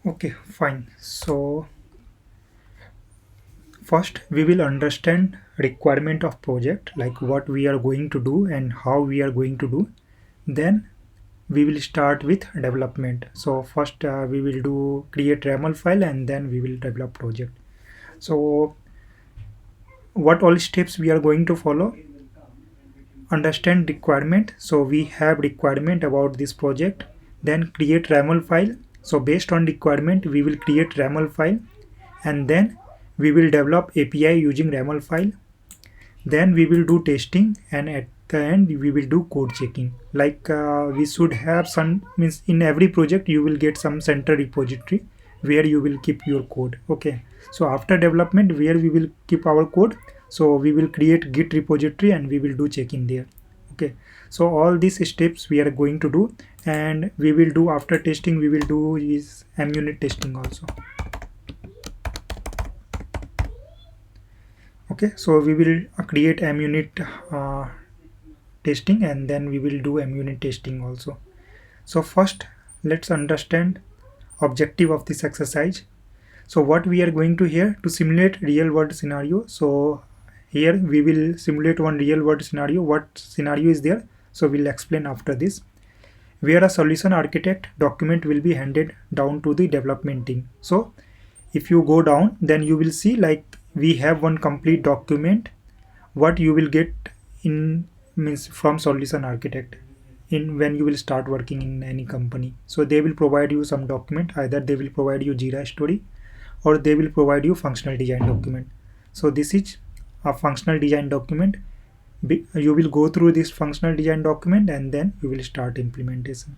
Okay, fine. So first we will understand requirement of project, like what we are going to do and how we are going to do. Then we will start with development. So first we will do create RAML file and then we will develop project. So what all steps we are going to follow? Understand requirement. So we have requirement about this project. Then create RAML file. So based on requirement we will create RAML file, and then we will develop API using RAML file. Then we will do testing, and at the end we will do code checking. Like we should have some, means in every project you will get some central repository where you will keep your code. Okay, so after development where we will keep our code, so we will create git repository and we will do checking there. Okay, so all these steps we are going to do, and we will do after testing we will do is unit testing also. Okay, so we will create unit testing, and then we will do unit testing also. So first let's understand objective of this exercise. So what we are going to here to simulate real world scenario. So here we will simulate one real world scenario. What scenario is there? So we'll explain after this. Where a solution architect document will be handed down to the development team. So if you go down, then you will see like we have one complete document. What you will get in, means from solution architect in when you will start working in any company. So they will provide you some document. Either they will provide you Jira story, or they will provide you functional design document. So this is a functional design document. You will go through this functional design document and then you will start implementation.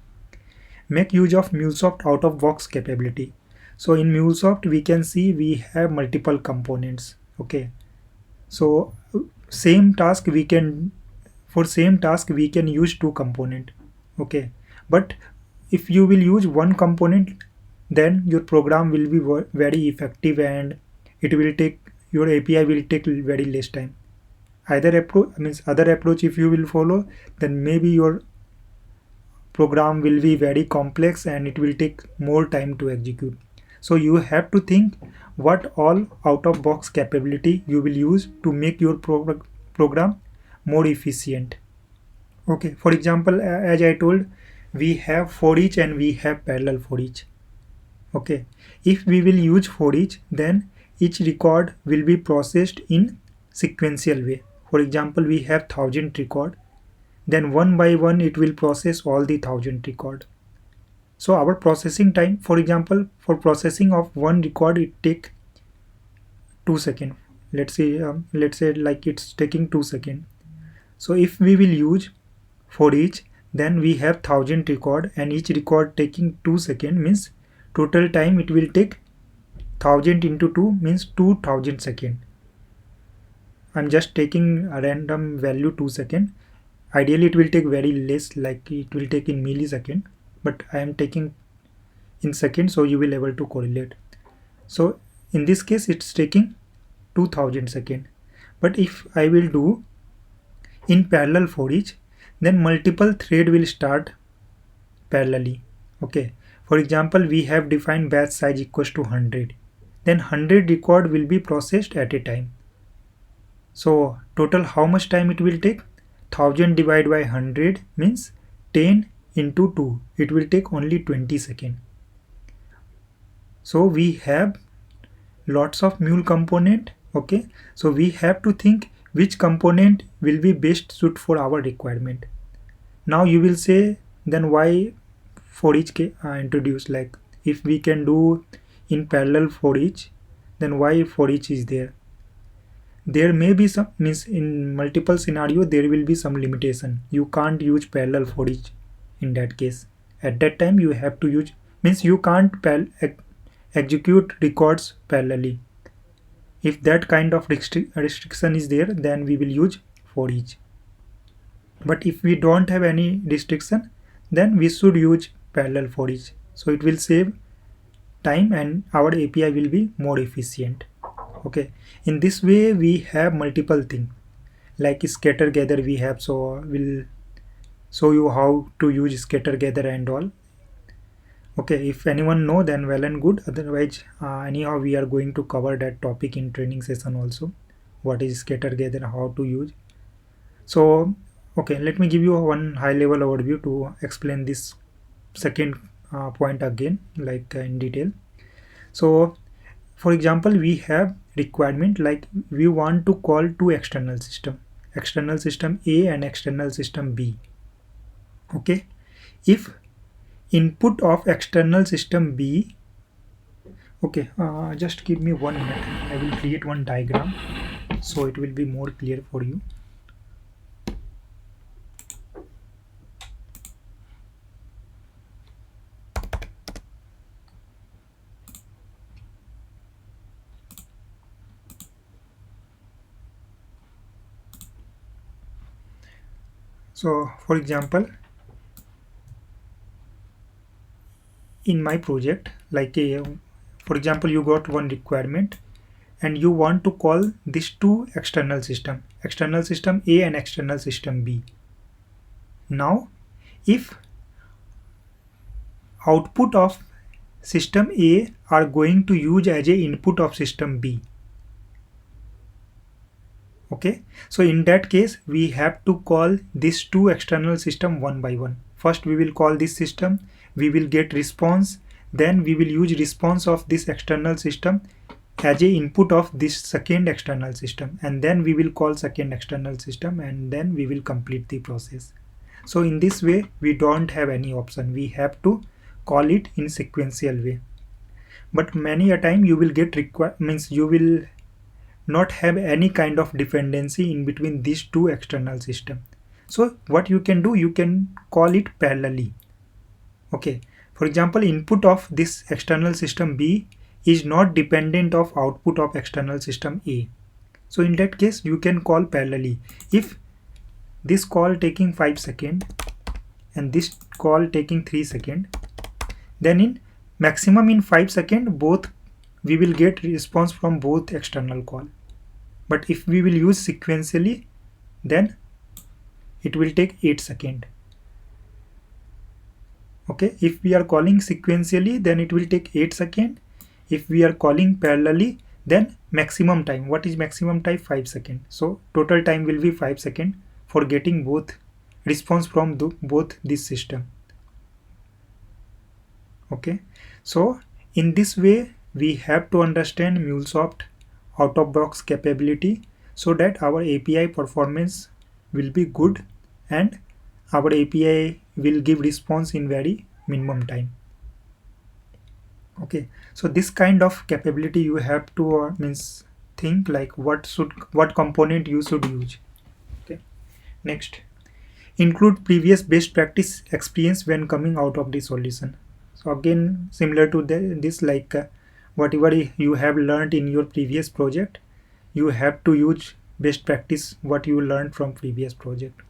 Make use of Mulesoft out of box capability. So in Mulesoft we can see we have multiple components. Okay, so same task we can, for same task we can use two component. Okay, but if you will use one component, then your program will be very effective, and it will take, your API will take very less time. Either approach, means other approach if you will follow, then maybe your program will be very complex and it will take more time to execute. So you have to think what all out of box capability you will use to make your program more efficient. Okay, for example, as I told, we have for each and we have parallel for each. Okay, if we will use for each, then each record will be processed in sequential way. For example, we have 1000 record, then one by one it will process all the 1000 record. So our processing time, for example, for processing of one record it take 2 seconds. Let's say like it's taking 2 seconds. So if we will use for each, then we have 1000 record and each record taking 2 seconds, means total time it will take 1000 into 2 means 2000 seconds. I'm just taking a random value 2 seconds. Ideally it will take very less, like it will take in millisecond, but I am taking in seconds, so you will able to correlate. So in this case it's taking 2000 seconds. But if I will do in parallel for each, then multiple thread will start parallelly. Okay, for example, we have defined batch size equals to 100, then 100 record will be processed at a time. So total how much time it will take? 1000 divided by 100 means 10 into 2, it will take only 20 seconds. So we have lots of Mule component. Okay, so we have to think which component will be best suit for our requirement. Now you will say, then why for each introduce, like if we can do in parallel for each, then why for each is there? There may be some, means in multiple scenario there will be some limitation. You can't use parallel for each. In that case, at that time you have to use, means you can't execute records parallelly. If that kind of restriction is there, then we will use for each. But if we don't have any restriction, then we should use parallel for each. So it will save time and our API will be more efficient. Okay, in this way we have multiple things like scatter gather we have. So we'll show you how to use scatter gather and all. Okay, if anyone know, then well and good. Otherwise, anyhow, we are going to cover that topic in training session also. What is scatter gather, how to use. So, okay, let me give you one high level overview to explain this second point again, like in detail. So, for example, we have requirement like we want to call two external system A and external system B. Okay, if input of external system B, okay, just give me 1 minute. I will create one diagram so it will be more clear for you. So, for example, in my project, like for example, you got one requirement and you want to call these two external system A and external system B. Now, if output of system A are going to use as a input of system B. Okay, so in that case we have to call these two external system one by one. First we will call this system, we will get response, then we will use response of this external system as a input of this second external system, and then we will call second external system, and then we will complete the process. So in this way we don't have any option, we have to call it in sequential way. But many a time you will get means you will not have any kind of dependency in between these two external system. So what you can do, you can call it parallelly. Okay, for example, input of this external system B is not dependent of output of external system A. So in that case you can call parallelly. If this call taking 5 seconds and this call taking 3 seconds, then in maximum in 5 seconds both we will get response from both external call. But if we will use sequentially, then it will take 8 seconds. Okay, if we are calling sequentially, then it will take 8 seconds. If we are calling parallelly, then maximum time. What is maximum time? 5 seconds. So total time will be 5 seconds for getting both response from both this system. Okay, so in this way we have to understand Mulesoft out of box capability so that our API performance will be good and our API will give response in very minimum time. Okay, so this kind of capability you have to means think like what component you should use. Okay, next, include previous best practice experience when coming out of the solution. So again similar to this like whatever you have learned in your previous project, you have to use best practice what you learned from previous project.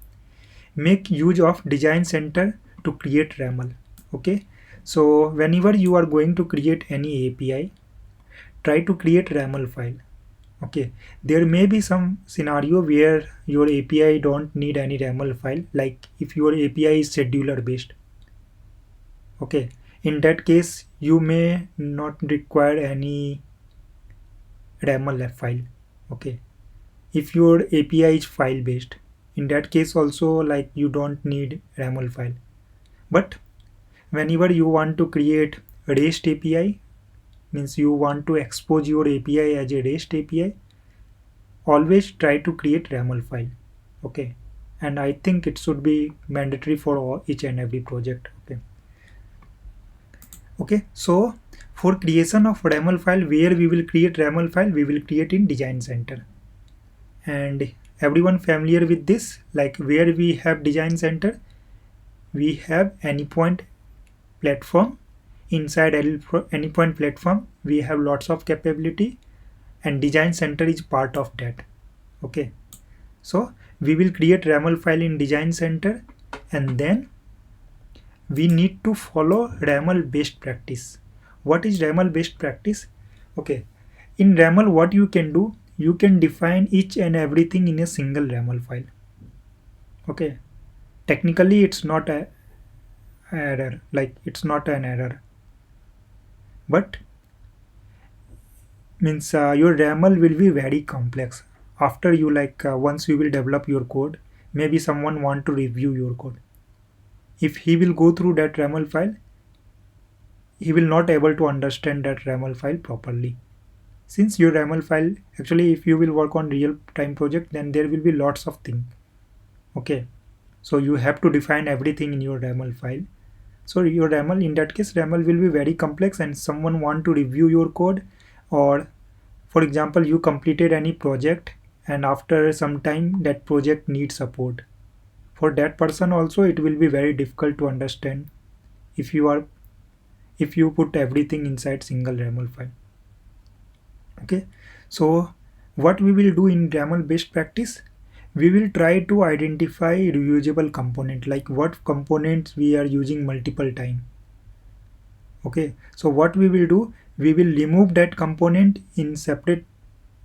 Make use of design center to create RAML. Okay, so whenever you are going to create any API, try to create RAML file. Okay, there may be some scenario where your API don't need any RAML file, like if your API is scheduler based. Okay, in that case you may not require any RAML file. Okay, if your API is file based, in that case also like you don't need RAML file. But whenever you want to create REST API, means you want to expose your API as a REST API, always try to create RAML file. Okay, and I think it should be mandatory for each and every project. Okay. Okay, so for creation of RAML file, where we will create RAML file, we will create in design center. And everyone familiar with this, like where we have design center, we have Anypoint platform. Inside Anypoint platform we have lots of capability and design center is part of that. Okay, so we will create RAML file in design center, and then we need to follow RAML best practice. What is RAML best practice? Okay, in RAML what you can do, you can define each and everything in a single RAML file. Okay, technically it's not a error, like it's not an error. but means your RAML will be very complex. After you once you will develop your code, maybe someone want to review your code. If he will go through that RAML file, he will not able to understand that RAML file properly. Since your RAML file, actually if you will work on real time project, then there will be lots of things. Okay, so you have to define everything in your RAML file. So your RAML, in that case, RAML will be very complex and someone want to review your code, or for example, you completed any project and after some time that project needs support. For that person also it will be very difficult to understand if you put everything inside single RAML file. Okay, so what we will do in RAML based practice, we will try to identify reusable component, like what components we are using multiple time. Okay, so what we will do, we will remove that component in separate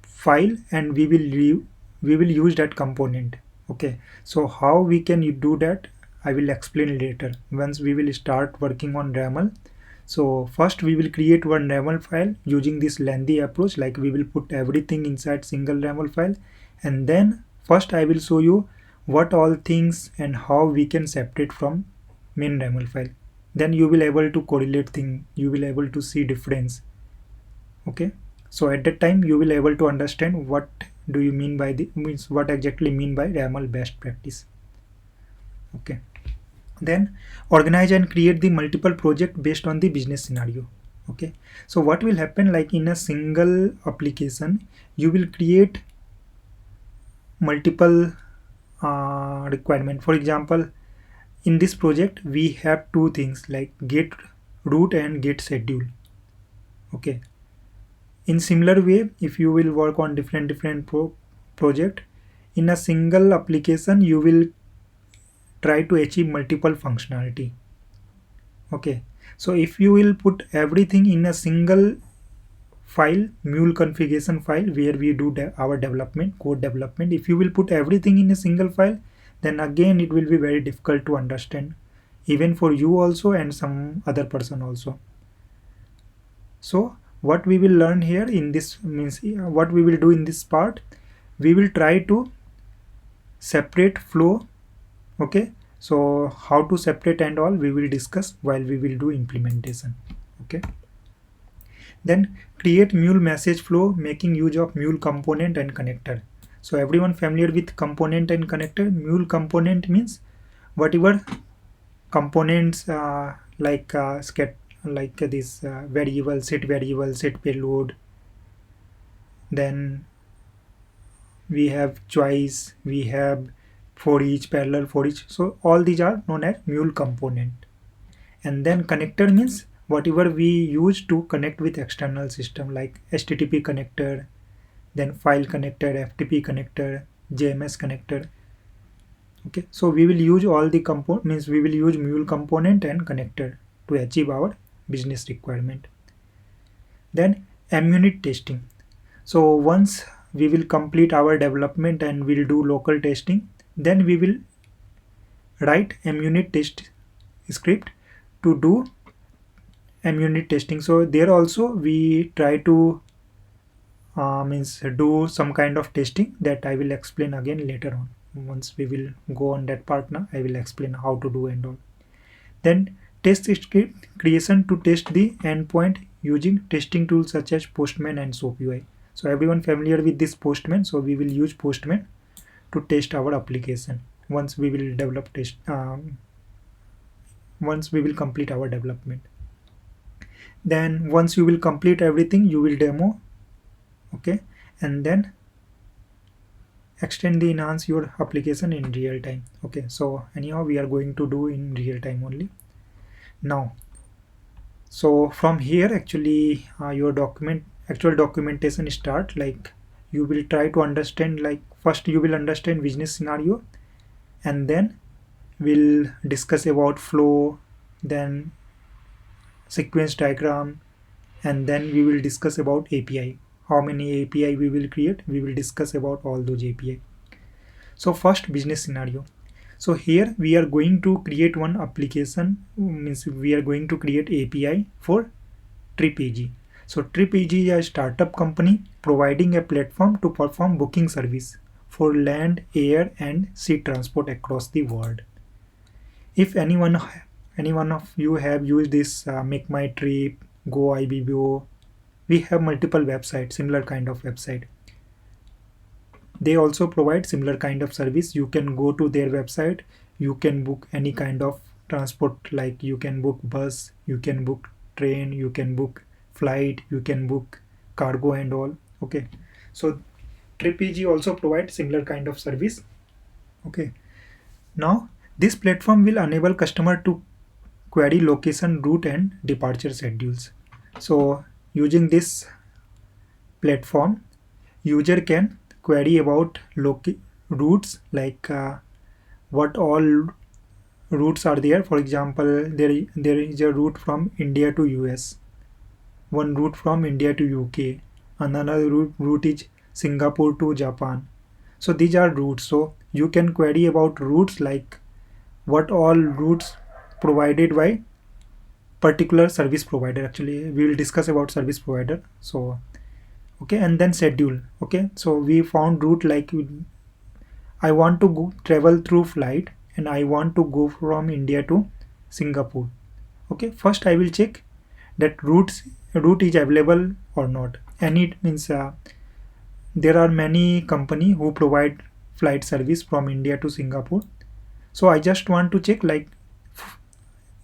file and we will use that component. Okay, so how we can do that, I will explain later once we will start working on RAML. So first we will create one RAML file using this lengthy approach, like we will put everything inside single RAML file, and then first I will show you what all things and how we can separate from main RAML file. Then you will able to correlate thing, you will able to see difference. Okay, so at that time you will able to understand what do you mean by the means what exactly mean by RAML best practice. Okay, then organize and create the multiple project based on the business scenario. Okay, so what will happen, like in a single application you will create multiple requirement. For example, in this project we have two things like get route and get schedule. Okay, in similar way, if you will work on different project, in a single application you will try to achieve multiple functionality. Okay, so if you will put everything in a single file, Mule configuration file, where we do our development, code development, if you will put everything in a single file, then again it will be very difficult to understand, even for you also and some other person also. So what we will learn here in this means what we will do in this part, we will try to separate flow. Okay, so how to separate and all we will discuss while we will do implementation. Okay, then create Mule message flow making use of Mule component and connector. So everyone familiar with component and connector? Mule component means whatever components like this variable, set payload, then we have choice, we have for each, parallel for each, so all these are known as Mule component. And then connector means whatever we use to connect with external system, like HTTP connector, then file connector, FTP connector, JMS connector. Okay, so we will use all the component, means we will use Mule component and connector to achieve our business requirement. Then unit testing. So once we will complete our development and we'll do local testing, then we will write unit test script to do unit testing. So there also we try to means do some kind of testing that I will explain again later on. Once we will go on that part, now I will explain how to do and all. Then test script creation to test the endpoint using testing tools such as Postman and SoapUI. So everyone familiar with this Postman, so we will use Postman to test our application once we will develop test once we will complete our development. Then once you will complete everything, you will demo. Okay, and then extend the enhance your application in real time. Okay, so anyhow we are going to do in real time only now. So from here actually your actual documentation start, like you will try to understand, like first you will understand business scenario, and then we'll discuss about flow, then sequence diagram, and then we will discuss about API. How many API we will create, we will discuss about all those API. So first business scenario. So here we are going to create one application, means we are going to create API for TripEG. So TripEG is a startup company providing a platform to perform booking service for land, air, and sea transport across the world. If anyone of you have used this Make My Trip, Go IBBO, we have multiple websites, similar kind of website. They also provide similar kind of service. You can go to their website, you can book any kind of transport, like you can book bus, you can book train, you can book flight, you can book cargo and all. Okay, so TripEG also provides similar kind of service. Okay, now this platform will enable customer to query location, route, and departure schedules. So using this platform, user can query about routes, like what all routes are there. For example, there is a route from India to US, one route from India to UK, another route is Singapore to Japan. So these are routes. So you can query about routes, like what all routes provided by particular service provider. Actually, we will discuss about service provider. So okay, and then schedule. Okay, so we found route, like I want to travel through flight and I want to go from India to Singapore. Okay, first I will check that route is available or not. And it means there are many company who provide flight service from India to Singapore. So I just want to check, like,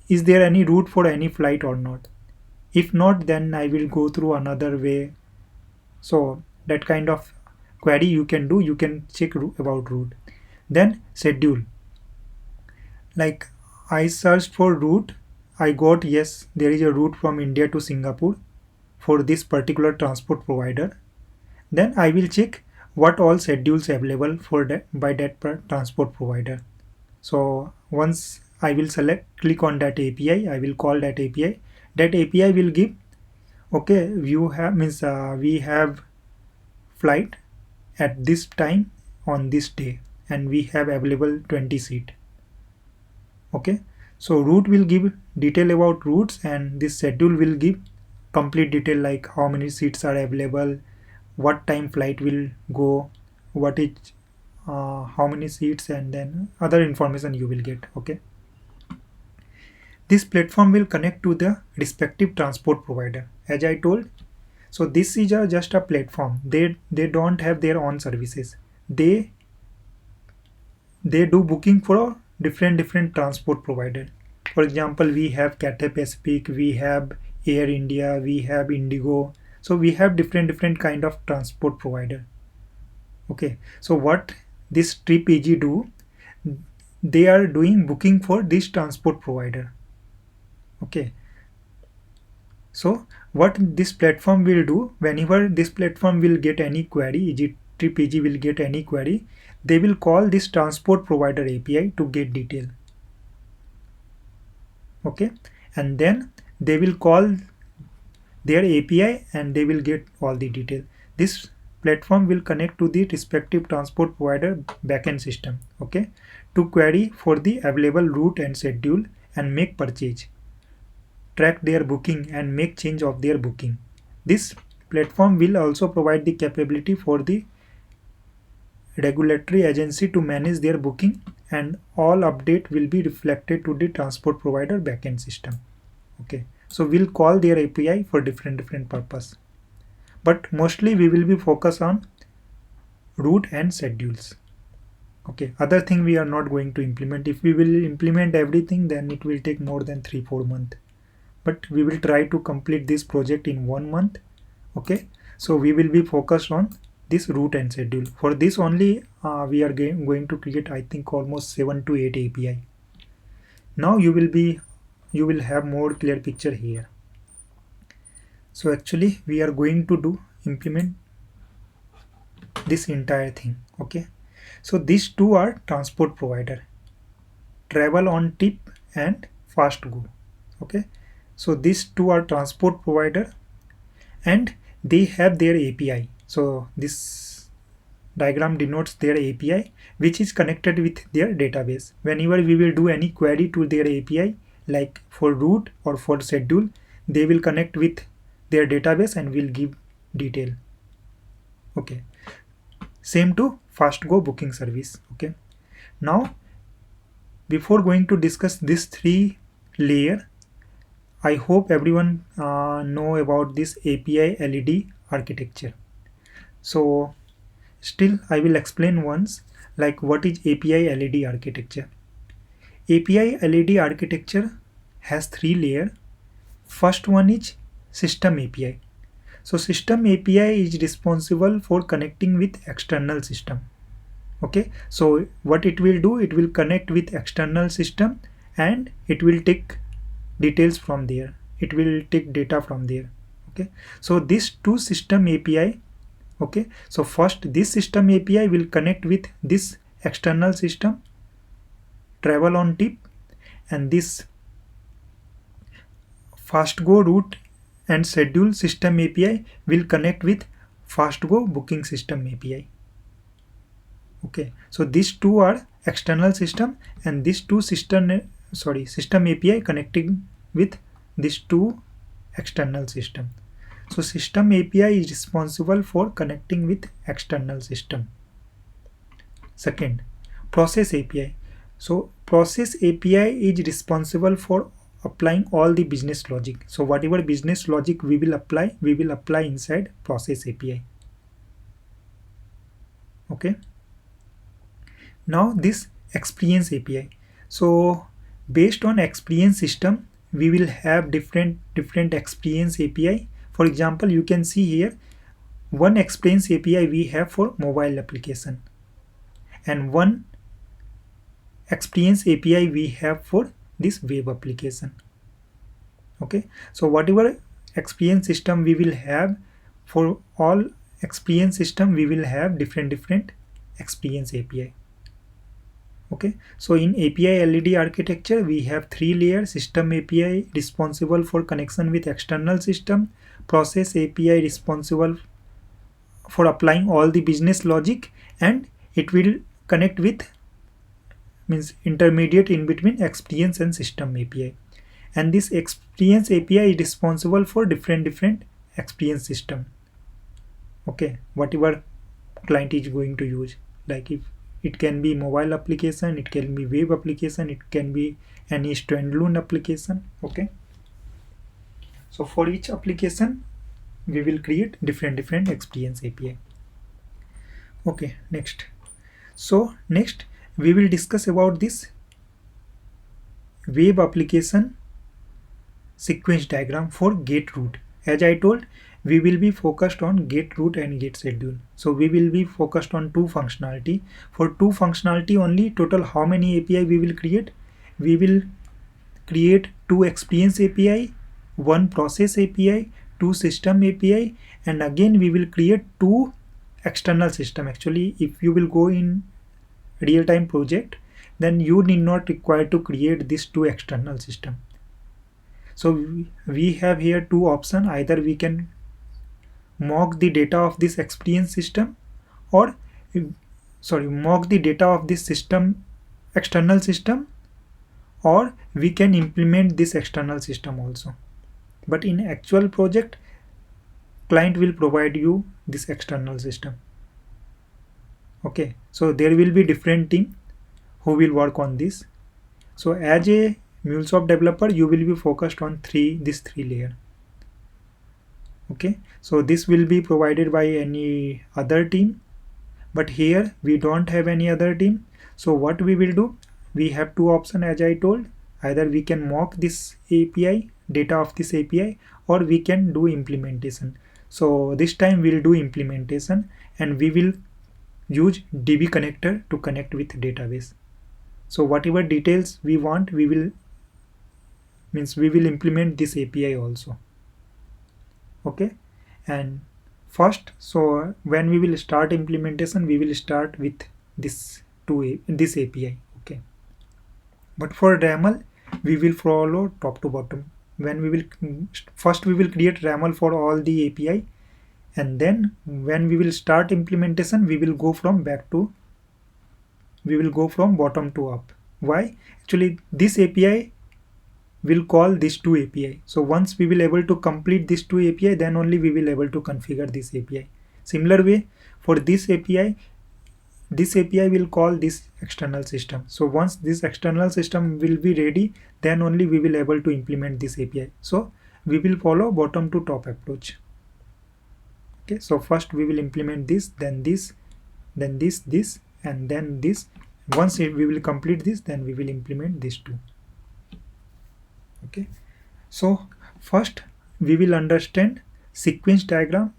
is there any route for any flight or not. If not, then I will go through another way. So that kind of query you can do. You can check about route. Then schedule, like I searched for route, I got, yes, there is a route from India to Singapore for this particular transport provider. Then I will check what all schedules available for that by that transport provider. So once I will click on that API, I will call that API. That API will give, okay, you have means we have flight at this time on this day and we have available 20 seat. Okay, so route will give detail about routes, and this schedule will give complete detail, like how many seats are available, what time flight will go, what is how many seats, and then other information you will get. Okay, this platform will connect to the respective transport provider, as I told. So this is just a platform. They don't have their own services. They do booking for different transport provider. For example, we have Cathay Pacific, we have Air India, we have Indigo. So we have different kind of transport provider. Okay, so what this TripEG do, they are doing booking for this transport provider. Okay, so what this platform will do, whenever this platform will get any query, TripEG will get any query, they will call this transport provider API to get detail. Okay, and then they will call their API and they will get all the detail. This platform will connect to the respective transport provider backend system, okay, to query for the available route and schedule and make purchase, track their booking and make change of their booking. This platform will also provide the capability for the regulatory agency to manage their booking, and all update will be reflected to the transport provider backend system. Okay, so we'll call their API for different purpose, but mostly we will be focused on route and schedules. Okay, other thing we are not going to implement. If we will implement everything, then it will take more than 3-4 months, but we will try to complete this project in 1 month. Okay, so we will be focused on this route and schedule. For this only we are going to create, I think, almost 7 to 8 API. Now you will have more clear picture here. So actually we are going to implement this entire thing. Okay, so these two are transport provider, Travel on Tip and Fast Go. Okay, so these two are transport provider and they have their API. So this diagram denotes their API, which is connected with their database. Whenever we will do any query to their API, like for route or for schedule, they will connect with their database and will give detail. Okay, same to fast go booking service. Okay, now before going to discuss this three layer, I hope everyone know about this API LED architecture. So still I will explain once, like what is API LED architecture. API LED architecture has three layers. First one is system API. So system API is responsible for connecting with external system. Okay, so what it will do, it will connect with external system and it will take details from there, it will take data from there. Okay, so these two system API. Okay, so first this system API will connect with this external system, travel on tip, and this fast go route and schedule system API will connect with fast go booking system API. Okay, so these two are external system and these two system API connecting with these two external system. So system API is responsible for connecting with external system. Second, process API. So process API is responsible for applying all the business logic. So whatever business logic we will apply inside process API. Okay, now this experience API. So based on experience system, we will have different experience API. For example, you can see here one experience API we have for mobile application and one experience API we have for this web application. Okay, so whatever experience system we will have, for all experience system we will have different experience API. Okay, so in API LED architecture we have three layers: system API responsible for connection with external system, process API responsible for applying all the business logic, and it will connect with, means intermediate in between experience and system API. And this experience API is responsible for different experience system. Okay, whatever client is going to use, like if it can be mobile application, it can be web application, it can be any standalone application. Okay, so for each application we will create different experience API. Okay, next. So next we will discuss about this web application sequence diagram for get route. As I told, we will be focused on get route and get schedule. So we will be focused on two functionality. For two functionality only, total how many API we will create? We will create two experience API, one process API, two system API, and again we will create two external system. Actually, if you will go in real-time project, then you need not require to create these two external system. So we have here two options: either we can mock the data of this experience system, or mock the data of this system external system, or we can implement this external system also. But in actual project, client will provide you this external system. Okay, so there will be different team who will work on this. So as a Mulesoft developer, you will be focused on these three layer. Okay, so this will be provided by any other team, but here we don't have any other team. So what we will do, we have two options as I told: either we can mock this API, data of this API, or we can do implementation. So this time we'll do implementation and we will use DB connector to connect with database. So whatever details we want, we will implement this API also. Okay, and first, so when we will start implementation, we will start with this API. Okay, but for RAML we will follow top to bottom. When we will first we will create RAML for all the API, and then when we will start implementation, we will go from bottom to up. Why? Actually, this API will call these two API. So once we will able to complete these two API, then only we will able to configure this API. Similar way, for this API will call this external system. So once this external system will be ready, then only we will able to implement this API. So we will follow bottom to top approach. Okay, so first we will implement this, then this, then this, and then this. Once we will complete this, then we will implement this too. Okay, so first we will understand sequence diagram,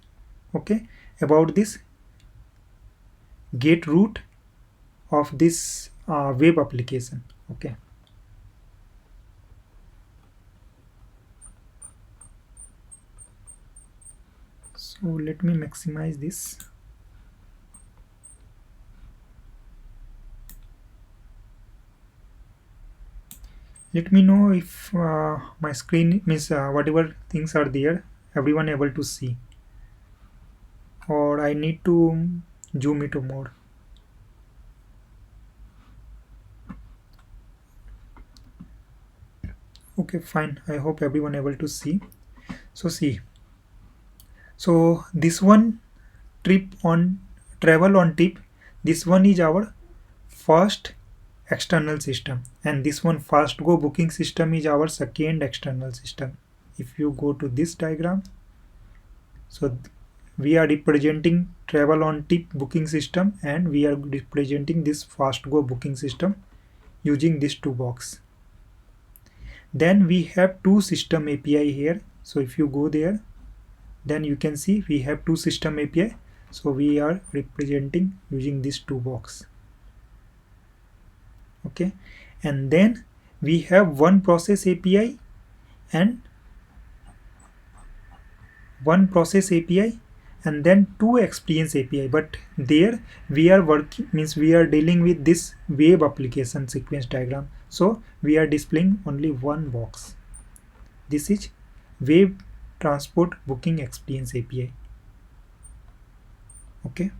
okay, about this get root of this web application. Okay, so let me maximize this. Let me know if my screen means whatever things are there, everyone able to see, or I need to zoom it more. Okay, fine. I hope everyone able to see. So see. So this one travel on tip. This one is our first external system, and this one fast go booking system is our second external system. If you go to this diagram, so we are representing travel on tip booking system, and we are representing this fast go booking system using this two box. Then we have two system API here. So if you go there, then you can see we have two system API. So we are representing using this two box. Okay, and then we have one process API and then two experience API. But there we are working, means we are dealing with this web application sequence diagram. So we are displaying only one box. This is web transport booking experience API. Okay,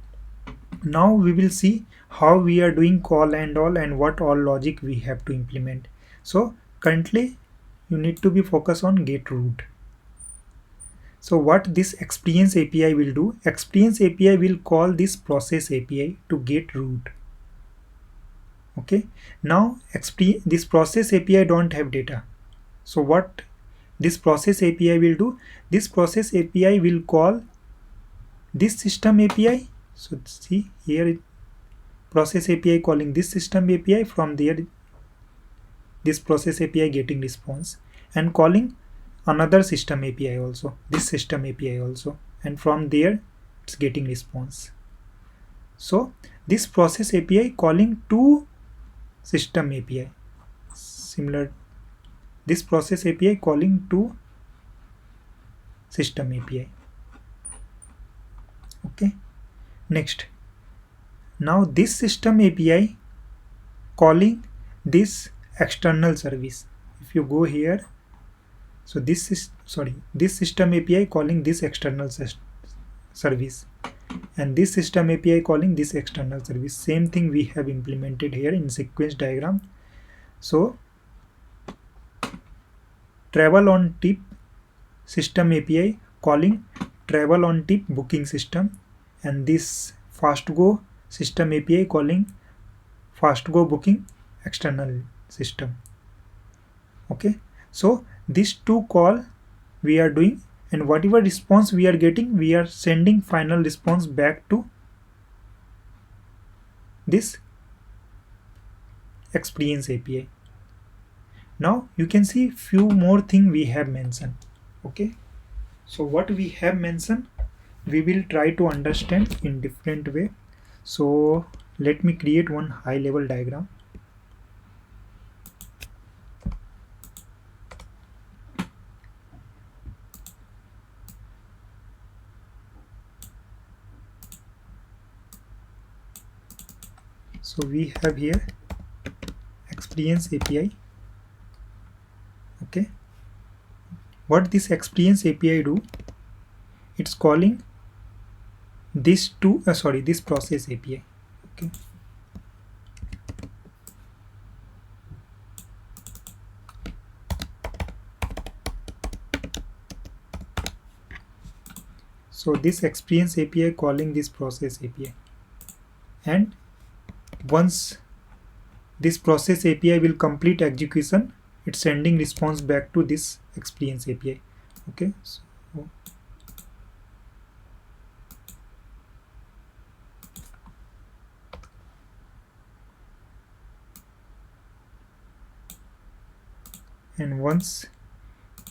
now we will see how we are doing call and all, and what all logic we have to implement. So currently you need to be focused on get root. So what this experience API will do, experience API will call this process API to get root. Okay, now this process API don't have data. So what this process API will do, this process API will call this system API. So see here, process API calling this system API, from there this process API getting response, and calling another system API also, this system API also, and from there it's getting response. So this process API calling two system API, similar this process API calling two system API. Okay, next, now this system API calling this external service. If you go here, so this is this system API calling this external service, and this system API calling this external service. Same thing we have implemented here in sequence diagram. So travel on tip system API calling travel on tip booking system, and this fast go system API calling fast go booking external system. Okay, so these two call we are doing, and whatever response we are getting, we are sending final response back to this experience API. Now you can see few more thing we have mentioned. Okay, so what we have mentioned, we will try to understand in different way. So let me create one high level diagram. So we have here experience API. Okay, what this experience API do, it's calling this to this process API. Okay, So this experience API calling this process API, and once this process API will complete execution, it's sending response back to this experience API. Okay, so and once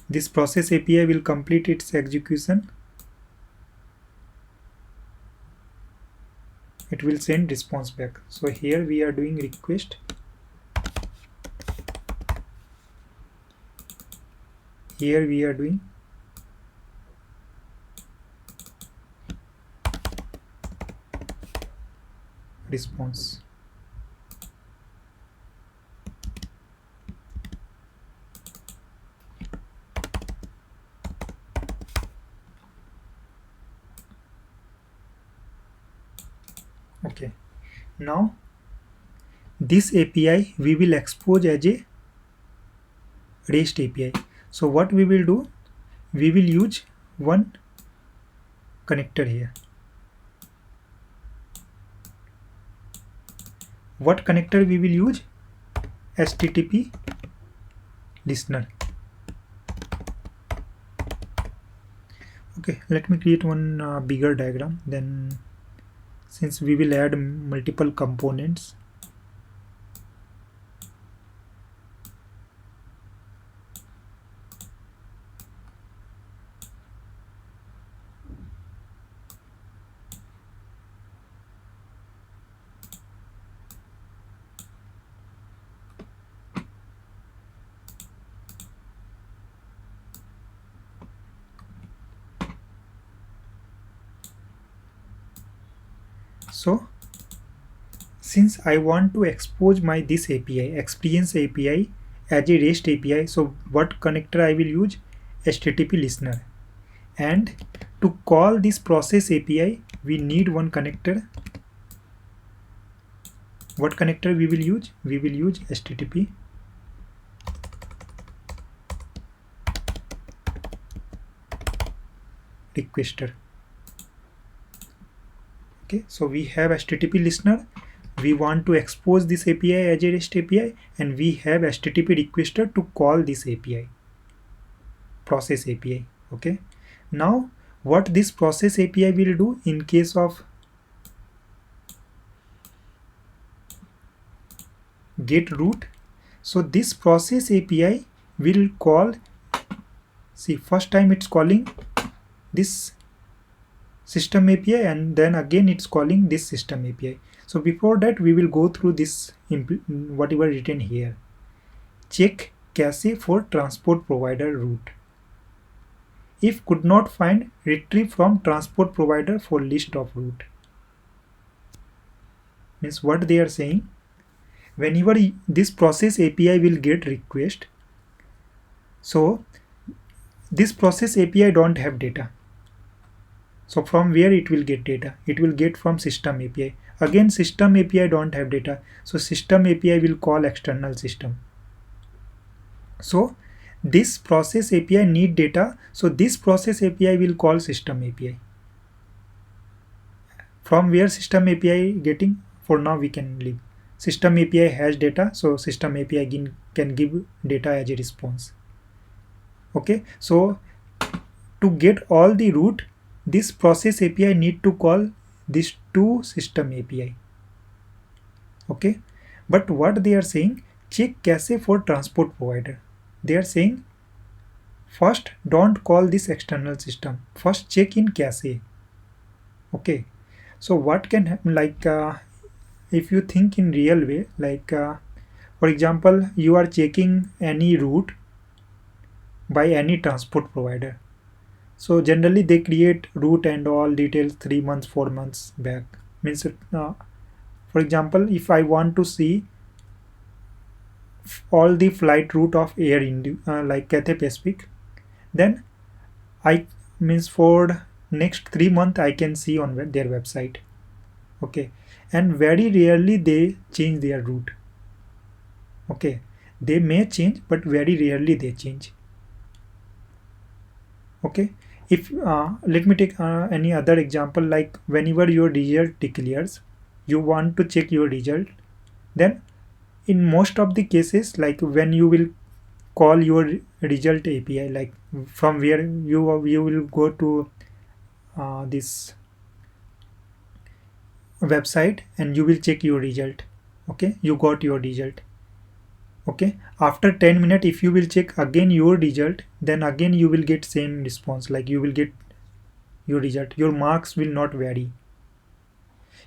this process API will complete its execution, it will send response back. So here we are doing request, here we are doing response. Okay, now this API we will expose as a REST API. So what we will do, we will use one connector here. What connector we will use? HTTP listener. Okay, let me create one bigger diagram. Then since we will add multiple components, so since I want to expose my this API, experience API as a REST API, so what connector I will use? HTTP listener. And to call this process API, we need one connector. What connector we will use? We will use HTTP requester. Okay, so we have HTTP listener. We want to expose this API as a REST API, and we have HTTP requester to call this API, process API. Okay, now what this process API will do in case of get root? So this process API will call, see, first time it's calling this system API, and then again it's calling this system API. So before that we will go through this whatever written here. Check cache for transport provider route. If could not find, retrieve from transport provider for list of route. Means what they are saying, whenever this process API will get request, so this process API don't have data. So from where it will get data? It will get from system API. Again, system API don't have data. So system API will call external system. So this process API need data. So this process API will call system API. From where system API getting? For now we can leave. System API has data. So system API can give data as a response. Okay. So to get all the route, this process API need to call these two system API. Okay, but what they are saying, check cache for transport provider. They are saying first don't call this external system, first check in cache. Okay, so what can happen, like if you think in real way, like for example, you are checking any route by any transport provider. So generally they create route and all details 3 months, 4 months back. Means for example, if I want to see all the flight route of Air India, like Cathay Pacific, then I means for next 3 months I can see on their website. Okay, and very rarely they change their route. Okay, they may change, but very rarely they change. Okay, If let me take any other example, like whenever your result declares, you want to check your result, then in most of the cases, like when you will call your result API, like from where you will go to this website and you will check your result. Okay, you got your result. Okay, after 10 minutes, if you will check again your result, then again you will get same response, like you will get your result. Your marks will not vary.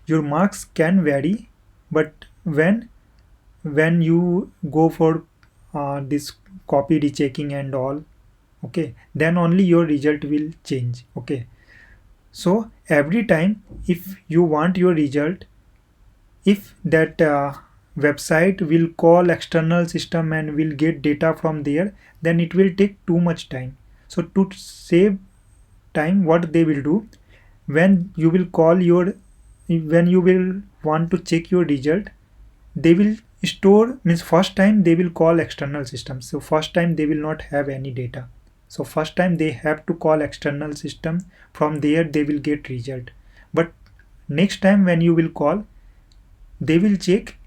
Your marks can vary, but when you go for this copy rechecking and all, okay, then only your result will change. Okay, so every time if you want your result, if that website will call external system and will get data from there, then it will take too much time. So to save time, what they will do, when you will call your, when you will want to check your result, they will store, means first time they will call external systems. So first time they will not have any data. So first time they have to call external system, from there they will get result. But next time when you will call, they will check,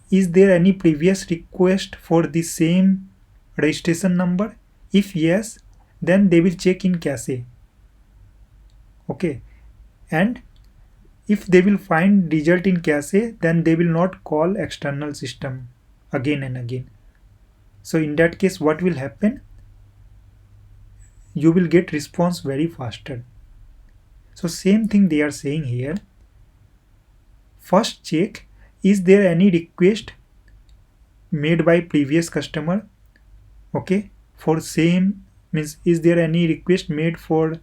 is there any previous request for the same registration number? If yes, then they will check in cache. Okay, and if they will find result in cache, then they will not call external system again and again. So in that case, what will happen? You will get response very faster. So same thing they are saying here. First check, is there any request made by previous customer? Okay, for same, means is there any request made for,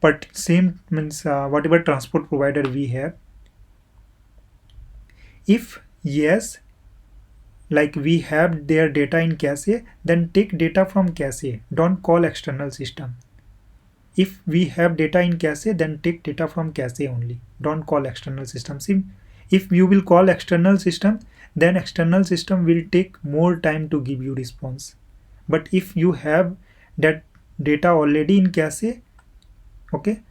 but same means whatever transport provider we have. If yes, like we have their data in cache, then take data from cache, don't call external system. If we have data in cache, then take data from cache only, don't call external system. See, if you will call external system, then external system will take more time to give you response. But if you have that data already in cache, okay,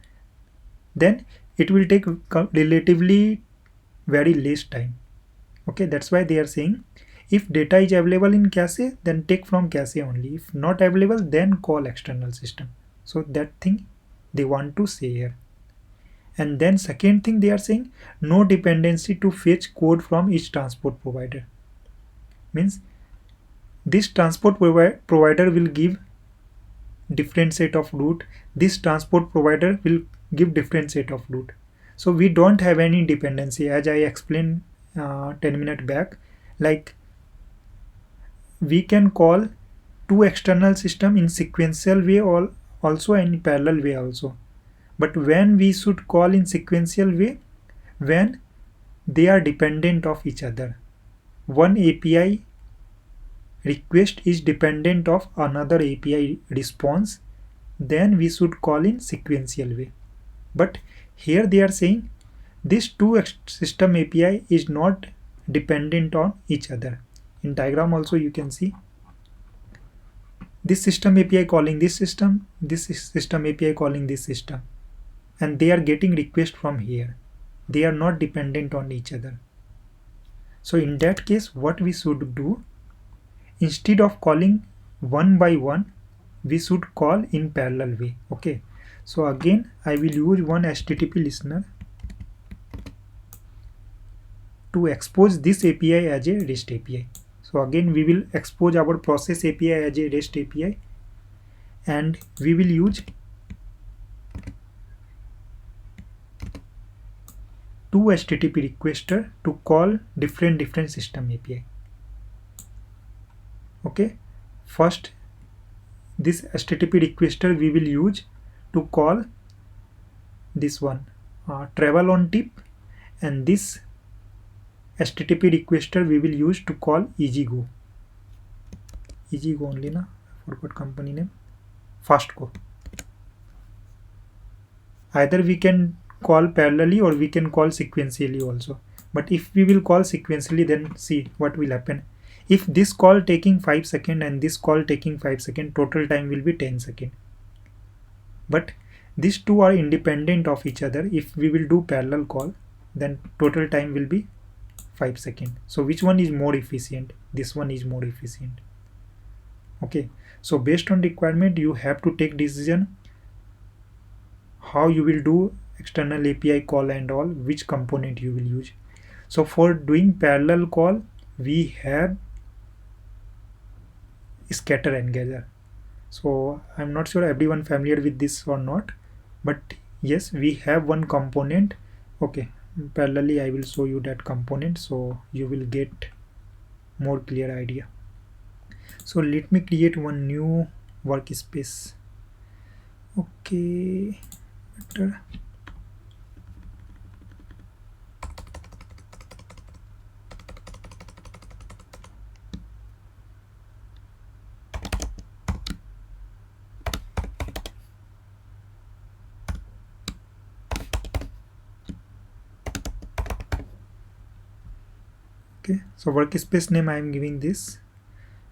then it will take relatively very less time. Okay, that's why they are saying, if data is available in cache, then take from cache only. If not available, then call external system. So that thing they want to say here. And then second thing they are saying, no dependency to fetch code from each transport provider. Means this transport provider will give different set of route, this transport provider will give different set of route. So we don't have any dependency, as I explained 10 minutes back. Like we can call two external system in sequential way, or also in parallel way also. But when we should call in sequential way, when they are dependent of each other, one API request is dependent of another API response, then we should call in sequential way. But here they are saying this two system API is not dependent on each other. In diagram also you can see this system API calling this system API calling this system, and they are getting request from here. They are not dependent on each other. So in that case, what we should do, instead of calling one by one, we should call in parallel way. Okay, so again I will use one HTTP listener to expose this API as a REST API. So again we will expose our process API as a REST API, and we will use two HTTP requester to call different system API. Okay, first this HTTP requester we will use to call this one travel on tip, and this HTTP requester we will use to call EasyGo only, na, I forgot company name, Fastgo. Either we can call parallelly or we can call sequentially also. But if we will call sequentially, then see what will happen. If this call taking 5 seconds and this call taking 5 seconds, total time will be 10 seconds. but these two are independent of each other. If we will do parallel call, then total time will be 5 seconds. So which one is more efficient? This one is more efficient. Okay, so based on requirement, you have to take decision how you will do external API call and all, which component you will use. So for doing parallel call, we have scatter and gather. So I'm not sure everyone familiar with this or not, but yes, we have one component. Okay, parallelly I will show you that component so you will get more clear idea. So let me create one new workspace. Okay, better. Okay, so workspace name I am giving this,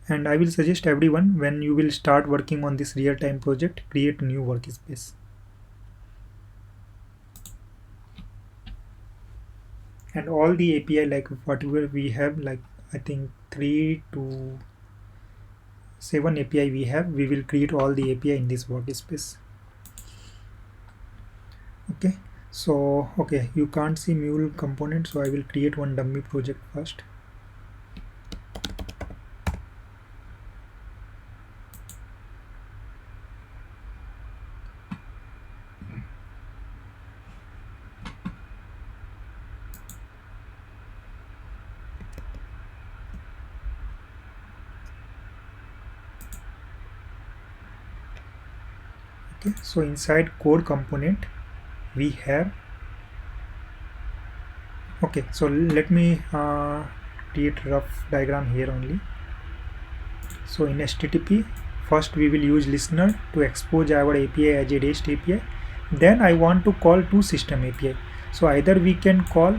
and I will suggest everyone, when you will start working on this real-time project, create new workspace. And all the API, like whatever we have, like I think 3 to 7 API we have, we will create all the API in this workspace. Okay, so okay, you can't see Mule component, so I will create one dummy project first. Okay, so inside code component we have, okay, so let me create rough diagram here only. So in HTTP, first we will use listener to expose our API as a REST API. Then I want to call two system API. So either we can call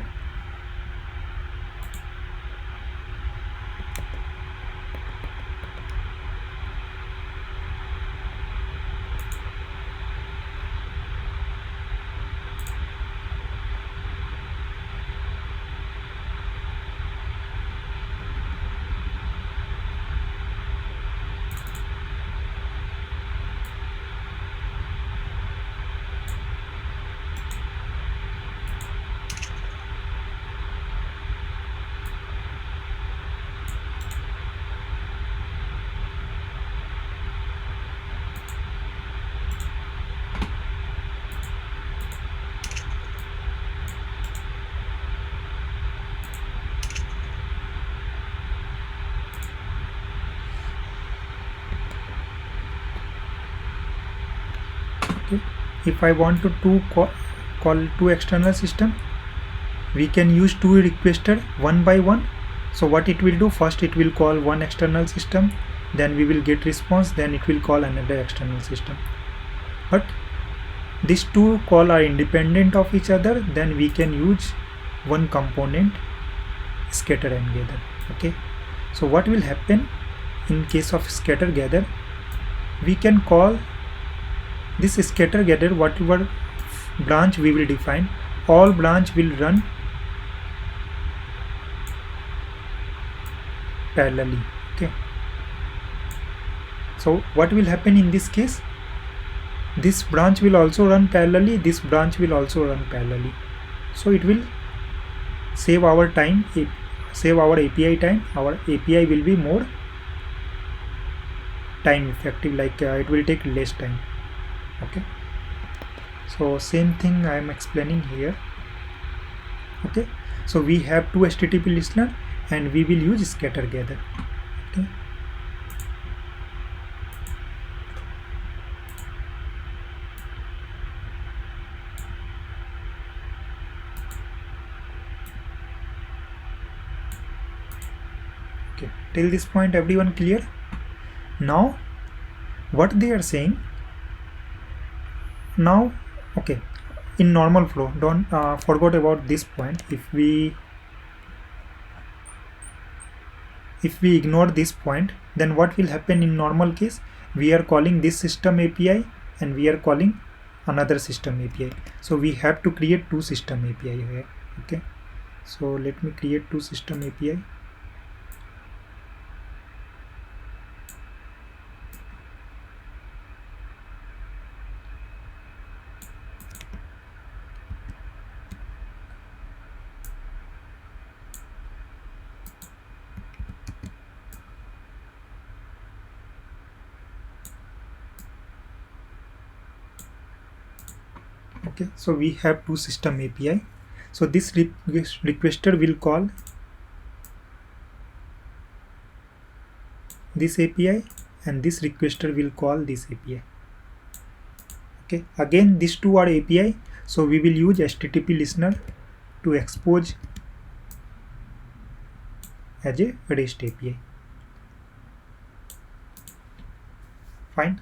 if I want to call two external system, we can use two requester one by one. So what it will do, first it will call one external system, then we will get response, then it will call another external system. But these two call are independent of each other, then we can use one component, scatter and gather. Okay, so what will happen in case of scatter gather, we can call this scatter gather, whatever branch we will define, all branch will run parallelly. Okay, so what will happen in this case, this branch will also run parallelly, this branch will also run parallelly. So it will save our time, save our API time. Our API will be more time effective, like it will take less time. Okay, so same thing I am explaining here. Okay, so we have two HTTP listener and we will use scatter gather. Okay, okay, till this point everyone clear? Now what they are saying now, okay, in normal flow, don't forget about this point. If we ignore this point, then what will happen in normal case, we are calling this system API and we are calling another system API. So we have to create two system API here. Okay, so let me create two system API. Okay, so we have two system API. So this requester will call this API and this requester will call this API. Okay, again these two are API, so we will use HTTP listener to expose as a REST API. Fine.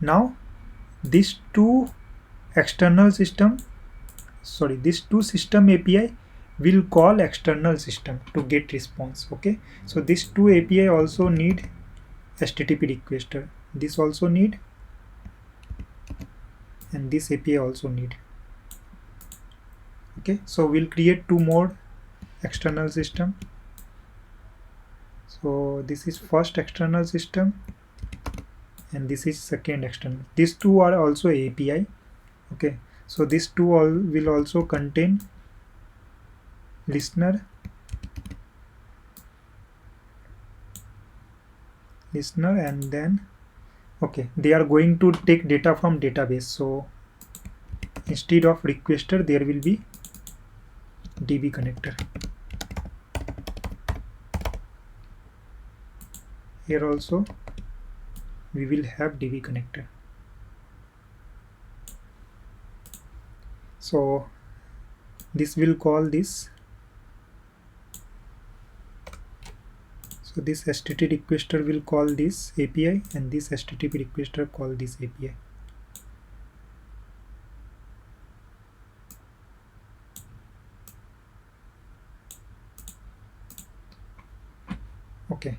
Now these two external system, these two system API will call external system to get response. Okay, so these two API also need HTTP requester. This also need, and this API also need. Okay, so we'll create two more external system. So this is first external system and this is second external. These two are also API. Okay, so these two all will also contain listener and then okay, they are going to take data from database. So instead of requester there will be DB connector. Here also we will have DB connector. So this will call this. So this HTTP requester will call this API and this HTTP requester call this API. Okay,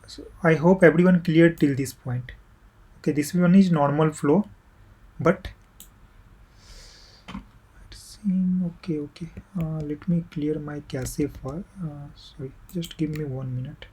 so I hope everyone cleared till this point. Okay, this one is normal flow, but okay, let me clear my cache file. Sorry, just give me 1 minute.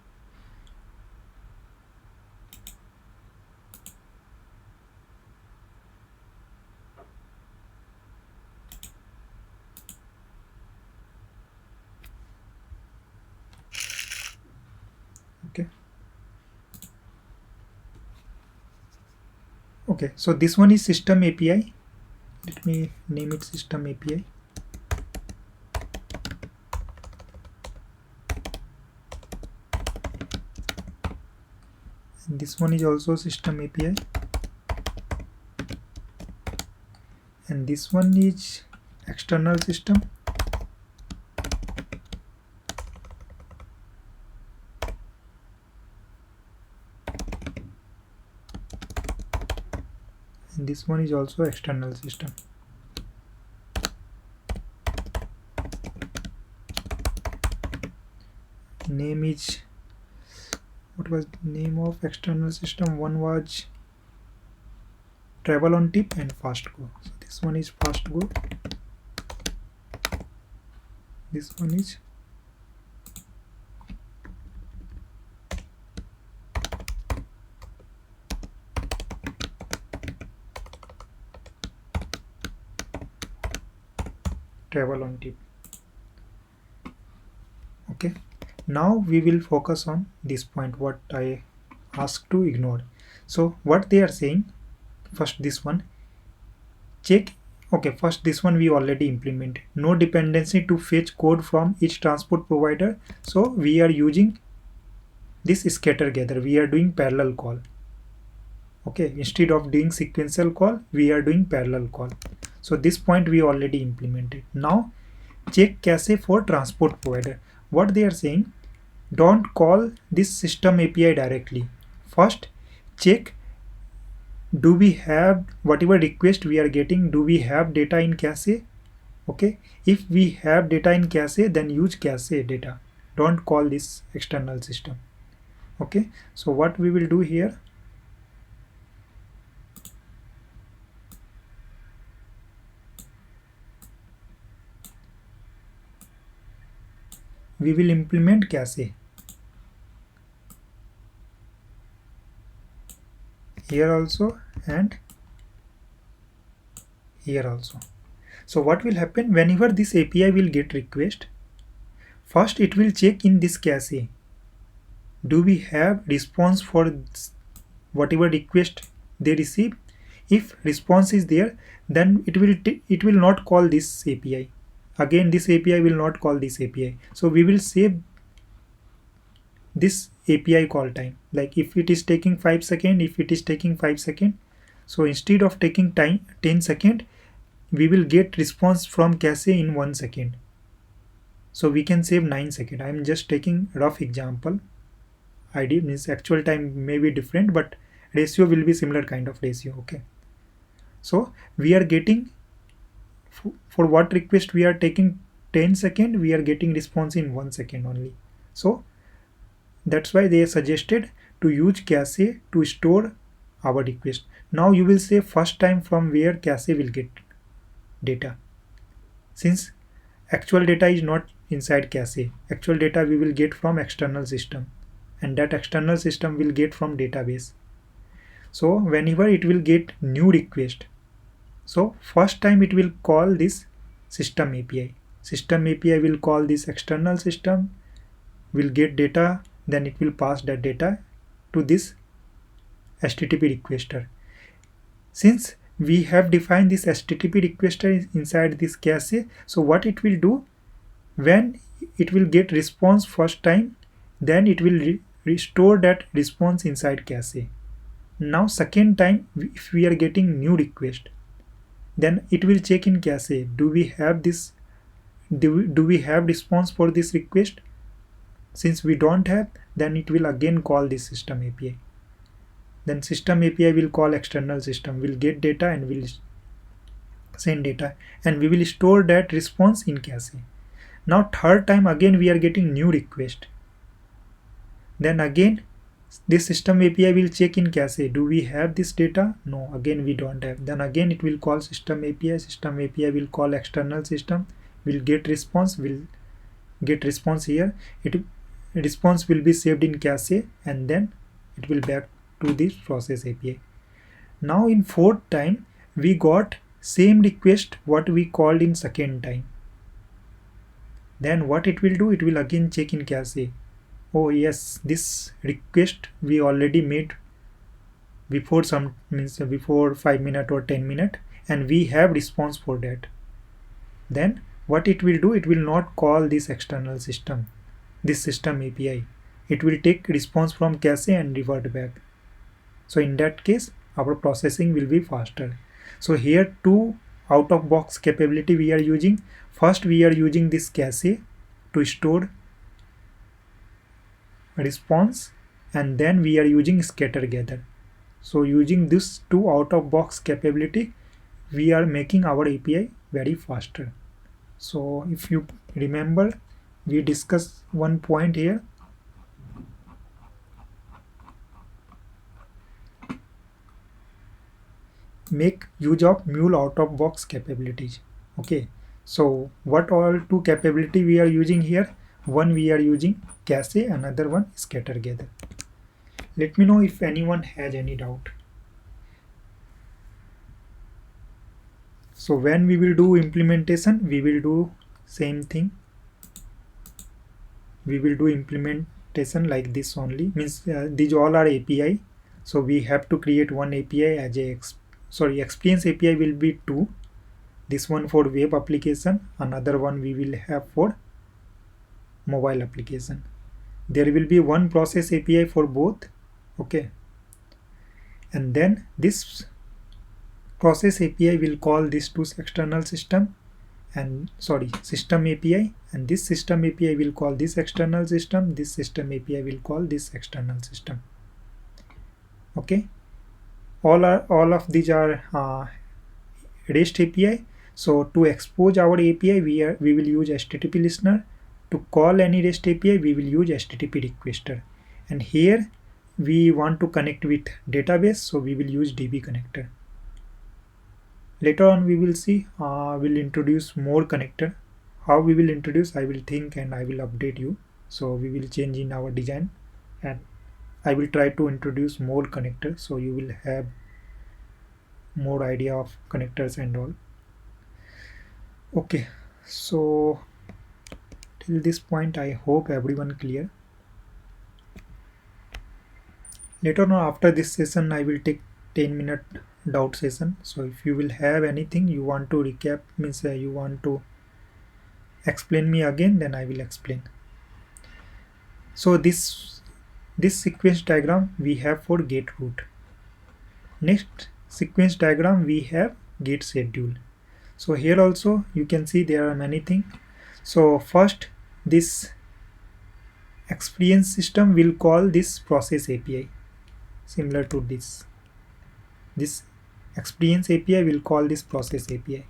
Okay, so this one is system API. Let me name it system API. And this one is also system API. And this one is external system. And this one is also external system. Name is, what was the name of external system? One was travel on tip and fast go. So this one is fast go. This one is travel on tip. Okay, now we will focus on this point what I asked to ignore. So what they are saying, first this one, check. Okay, first this one we already implemented. No dependency to fetch code from each transport provider. So we are using this scatter gather. We are doing parallel call. Okay, instead of doing sequential call, we are doing parallel call. So this point we already implemented. Now check cache for transport provider. What they are saying, don't call this system API directly. First check, do we have whatever request we are getting, do we have data in cache? Okay, if we have data in cache, then use cache data. Don't call this external system. Okay, so what we will do here, we will implement cache here also and here also. So what will happen whenever this API will get request, first it will check in this cache, do we have response for whatever request they receive. If response is there, then it will not call this API. Again this API will not call this API. So we will save this API call time. Like if it is taking 5 seconds, if it is taking 5 seconds, so instead of taking time 10 seconds, we will get response from cache in 1 second. So we can save 9 seconds. I am just taking rough example. ID means actual time may be different, but ratio will be similar kind of ratio. Okay. So we are getting for what request we are taking 10 seconds, we are getting response in 1 second only. So that's why they suggested to use cache to store our request. Now you will say first time from where cache will get data. Since actual data is not inside cache, actual data we will get from external system, and that external system will get from database. So whenever it will get new request, so first time it will call this system API. System API will call this external system, will get data, then it will pass that data to this HTTP requester. Since we have defined this HTTP requester inside this cache, so what it will do, when it will get response first time, then it will restore that response inside cache. Now second time, if we are getting new request, then it will check in cache, do we have this, do we have response for this request? Since we don't have, then it will again call this system API. Then system API will call external system, will get data and will send data, and we will store that response in cache. Now third time again we are getting new request. Then again this system API will check in cache, do we have this data? No, again we don't have. Then again it will call system API, system API will call external system, will get response, here. Response will be saved in cache, and then it will back to this process API. Now in fourth time we got same request what we called in second time. Then what it will do, it will again check in cache. Oh yes, this request we already made before before 5 minutes or 10 minutes, and we have response for that. Then what it will do, it will not call this external system, this system API. It will take response from cache and revert back. So in that case our processing will be faster. So here two out of box capability we are using. First we are using this cache to store response, and then we are using scatter gather. So using this two out of box capability, we are making our API very faster. So if you remember, we discussed one point here. Make use of Mule out of box capabilities. Okay, so what all two capability we are using here? One we are using cache, another one scatter gather. Let me know if anyone has any doubt. So when we will do implementation, we will do same thing. We will do implementation like this only. Means these all are API. So we have to create one API as a experience API will be two. This one for web application, another one we will have for mobile application. There will be one process API for both. Okay, and then this process API will call this to external system, and system API, and this system API will call this external system, this system API will call this external system. Okay, all of these are REST API. So to expose our API, we will use HTTP listener. To call any REST API, we will use HTTP requester. And here we want to connect with database, so we will use DB connector. Later on we will see, we'll introduce more connector how we will introduce, I will think and I will update you. So we will change in our design, and I will try to introduce more connectors so you will have more idea of connectors and all. Okay, so till this point I hope everyone clear. Later on after this session I will take 10-minute doubt session. So if you will have anything you want to recap, means you want to explain me again, then I will explain. So this sequence diagram we have for get route. Next sequence diagram we have get schedule. So here also you can see there are many things. So first, this experience system will call this process API, similar to this experience API will call this process API.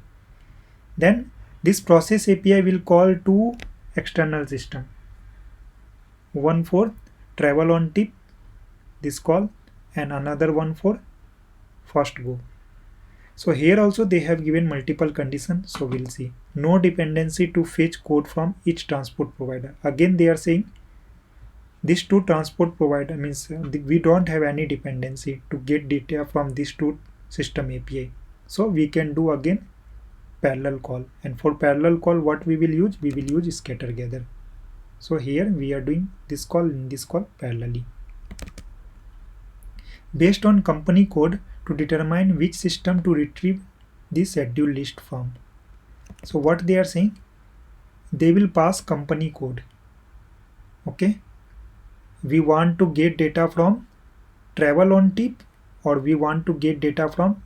Then this process API will call two external system, one for travel on tip, this call, and another one for first go. So here also they have given multiple conditions. So we'll see no dependency to fetch code from each transport provider. Again they are saying these two transport provider, means we don't have any dependency to get data from these two system API. So we can do again parallel call, and for parallel call what we will use, scatter gather. So here we are doing this call and this call parallelly based on company code to determine which system to retrieve the schedule list from. So what they are saying, they will pass company code. Okay, we want to get data from travel on tip, or we want to get data from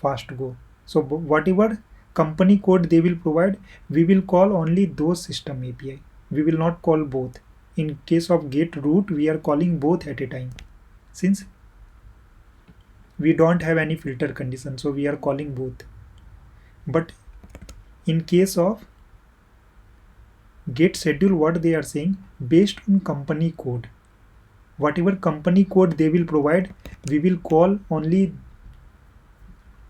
fast go. So whatever company code they will provide, we will call only those system API. We will not call both. In case of get route, we are calling both at a time, since we don't have any filter condition, so we are calling both. But in case of get schedule, what they are saying, based on company code, whatever company code they will provide, we will call only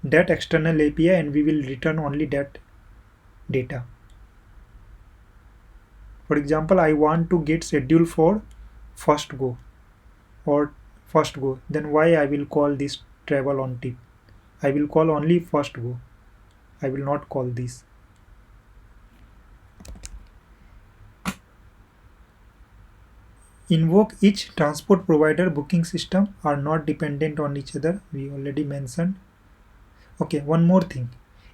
that external API and we will return only that data. For example, I want to get schedule for first go or first go, then why I will call this travel on tip? I will call only first go. I will not call this. Invoke each transport provider booking system are not dependent on each other. We already mentioned. Okay, one more thing.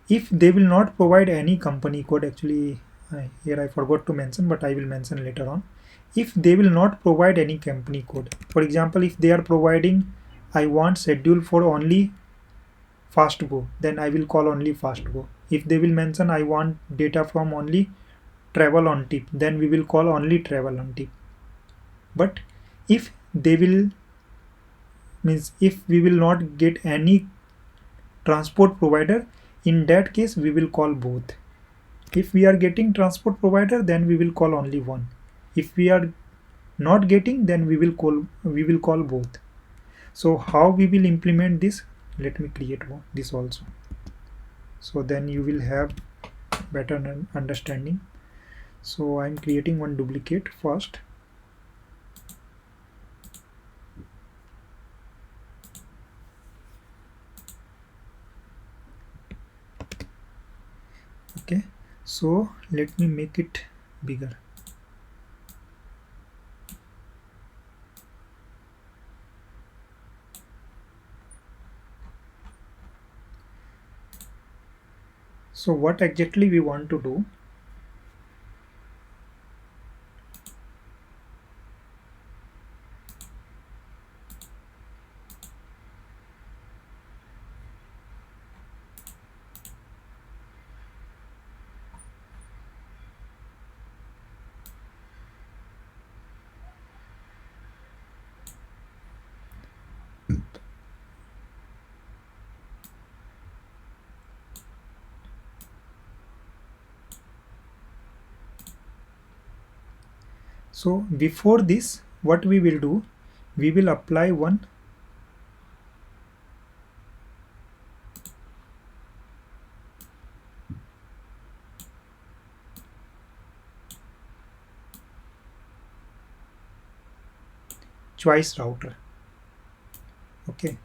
If they will not provide any company code, actually here I forgot to mention, but I will mention later on. If they will not provide any company code, for example, if they are providing, I want schedule for only fast go, then I will call only fast go. If they will mention I want data from only travel on tip, then we will call only travel on tip. But if they will, means if we will not get any transport provider, in that case we will call both. If we are getting transport provider, then we will call only one. If we are not getting, then we will call both. So how we will implement this, let me create this also, so then you will have better understanding. So I'm creating one duplicate first. Okay, so let me make it bigger. So what exactly we want to do, so before this what we will do, we will apply one choice router. Okay,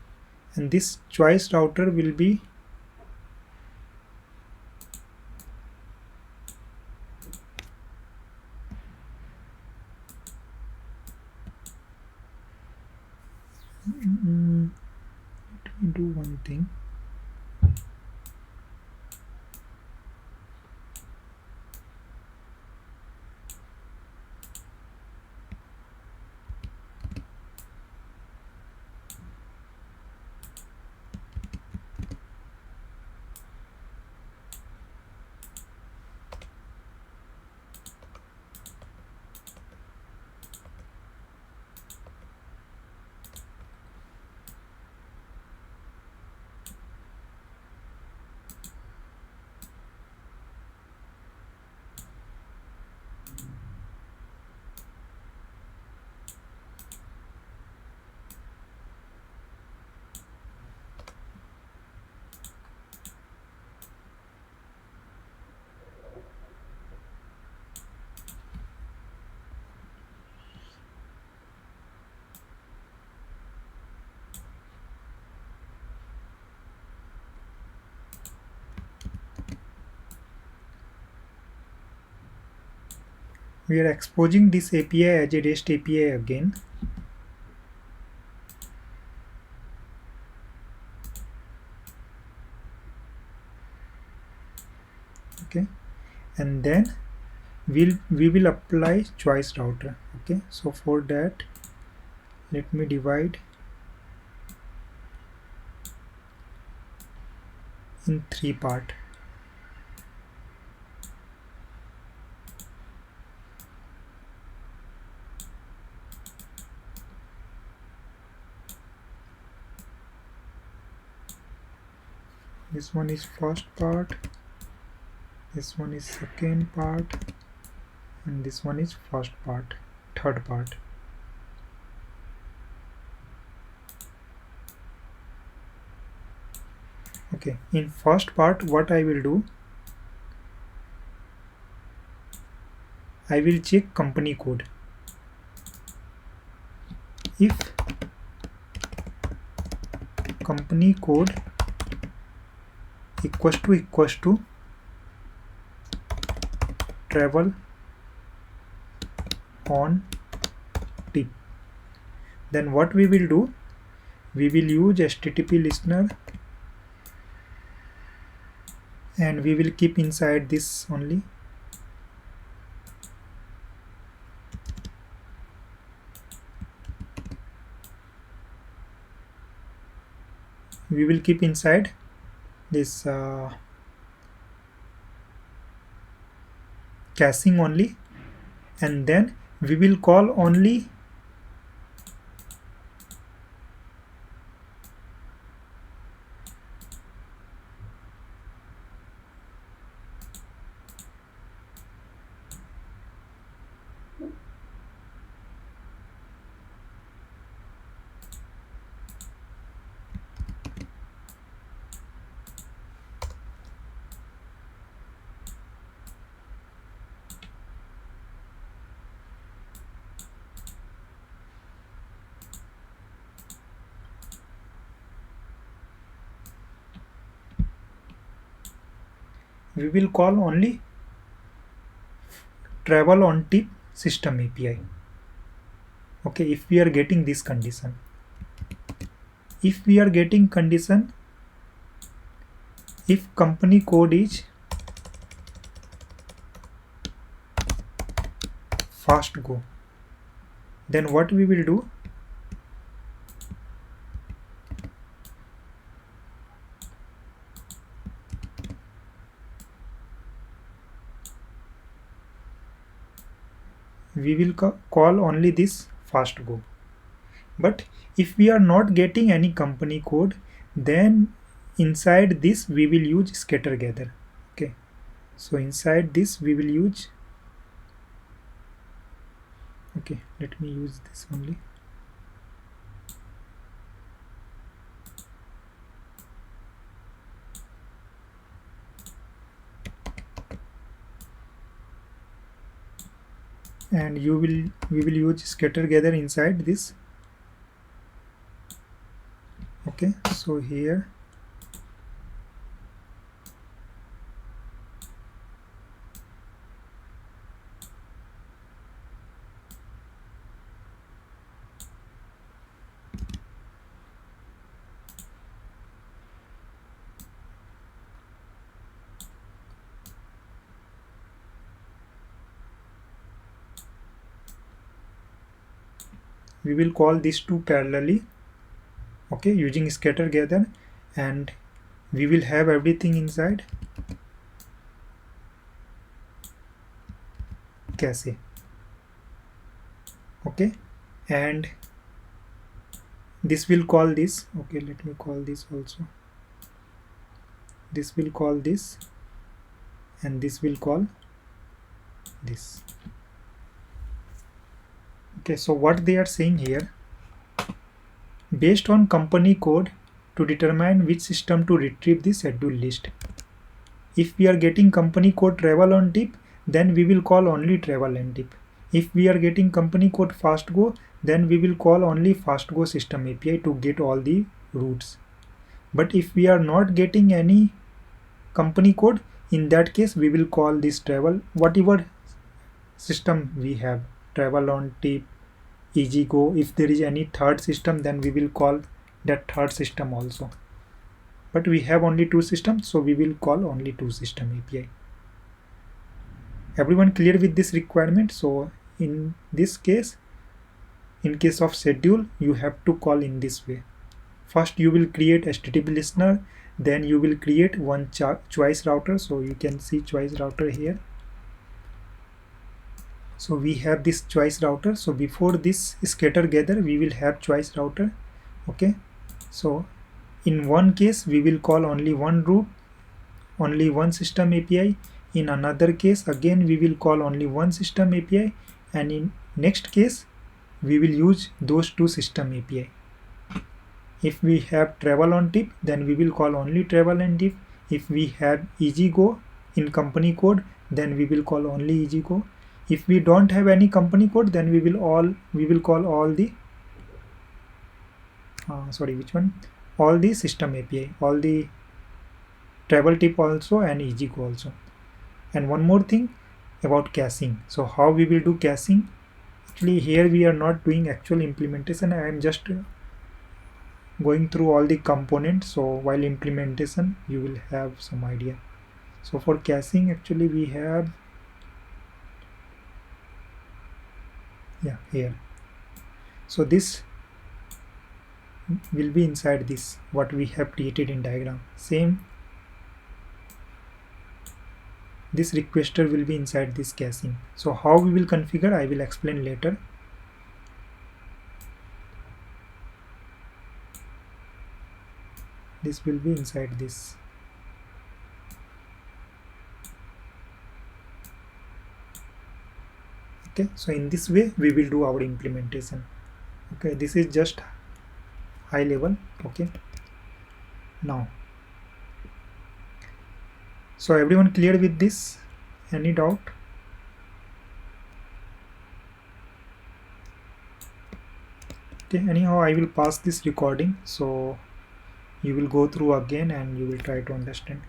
and this choice router will be let me do one thing. We are exposing this API as a REST API again. Okay, and then we will apply choice router. Okay, so for that, let me divide in three parts. This one is first part, this one is second part, and this one is first part, third part. Okay, in first part, what I will do, I will check company code. If company code equals to travel on tip, then what we will do, we will use HTTP listener and we will keep inside this only. We will keep inside this caching only, and then we will call only travel on tip system API. Okay, if we are getting this condition, if we are getting condition, if company code is fast go, then what we will do, we will call only this fast go. But if we are not getting any company code, then inside this we will use scatter gather. Okay, so inside this we will use, okay, let me use this only. And we will use scatter gather inside this Okay, so here we will call these two parallelly, okay, using scatter gather, and we will have everything inside cache. Okay, and this will call this, okay, let me call this also, this will call this, and this will call this. Okay, so what they are saying here, based on company code to determine which system to retrieve the schedule list. If we are getting company code travel on tip, then we will call only travel and tip. If we are getting company code fast go, then we will call only fast go system API to get all the routes. But if we are not getting any company code, in that case we will call this travel, whatever system we have, travel on tip, easy go. If there is any third system, then we will call that third system also. But we have only two systems, so we will call only two system API. Everyone clear with this requirement? So in this case, in case of schedule, you have to call in this way. First you will create HTTP listener, then you will create one choice router. So you can see choice router here. So we have this choice router. So before this scatter gather, we will have choice router. Okay, so in one case we will call only one route, only one system API. In another case again we will call only one system API, and in next case we will use those two system API. If we have travel on tip, then we will call only travel and tip. If we have easy go in company code, then we will call only easy go. If we don't have any company code, then we will call all the all the system API, all the travel tip also and easy go also. And one more thing about caching. So how we will do caching? Actually here we are not doing actual implementation. I am just going through all the components, so while implementation you will have some idea. So for caching, actually we have, yeah, here. So this will be inside this what we have created in diagram. Same, this requester will be inside this caching. So how we will configure, I will explain later. This will be inside this. Okay, so in this way we will do our implementation. Okay, this is just high level. Okay, now, so everyone clear with this? Any doubt? Okay, anyhow I will pass this recording, so you will go through again and you will try to understand.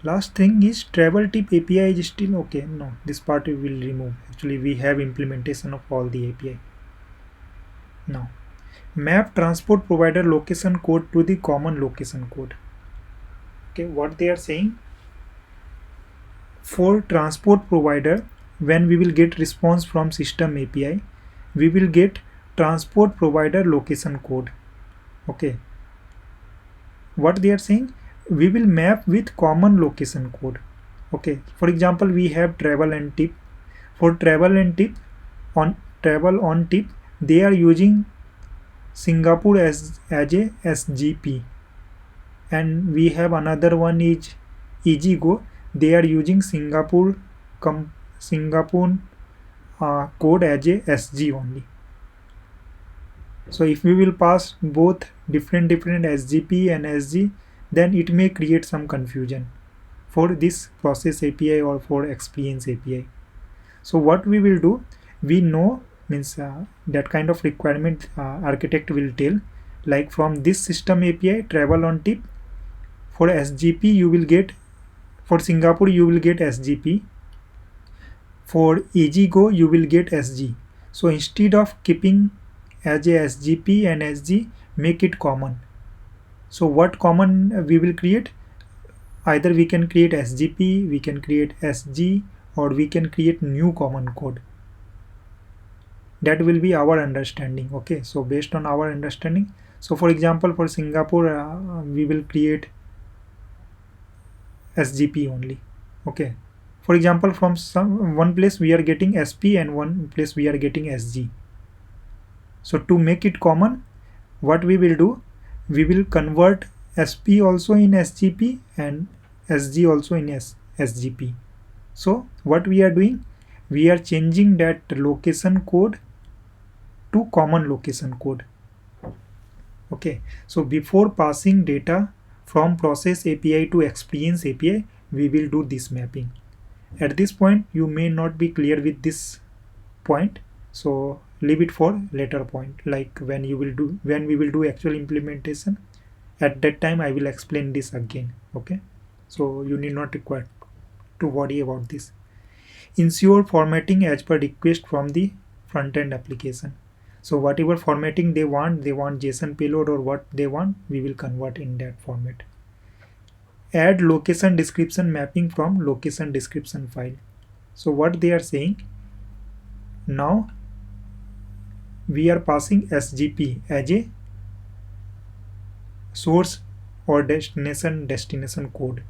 Last thing is travel tip API is still okay. No, this part we will remove. Actually we have implementation of all the API. Now map transport provider location code to the common location code. Okay, what they are saying, for transport provider, when we will get response from system API, we will get transport provider location code. Okay, what they are saying, we will map with common location code. Okay, for example we have travel and tip. For travel and tip, on travel on tip, they are using Singapore as a SGP, and we have another one is EasyGo. They are using Singapore code as a SG only. So if we will pass both different SGP and SG, then it may create some confusion for this process API or for experience API. So what we will do, we know, means that kind of requirement architect will tell, like from this system API travel on tip, for SGP you will get, for Singapore you will get SGP, for AGGO you will get SG. So instead of keeping as a SGP and SG, make it common. So what common we will create? Either we can create SGP, we can create SG, or we can create new common code. That will be our understanding. Okay, so based on our understanding, so for example for Singapore we will create SGP only. Okay, for example from some one place we are getting SP and one place we are getting SG. So to make it common, what we will do, we will convert SP also in SGP and SG also in SGP. So what we are doing, we are changing that location code to common location code. Okay, so before passing data from process API to experience API, we will do this mapping. At this point you may not be clear with this point, so leave it for later point, like when we will do actual implementation. At that time I will explain this again. Okay, so you need not require to worry about this. Ensure formatting as per request from the front end application. So whatever formatting they want JSON payload or what they want, we will convert in that format. Add location description mapping from location description file. So what they are saying, now we are passing SGP as a source or destination code,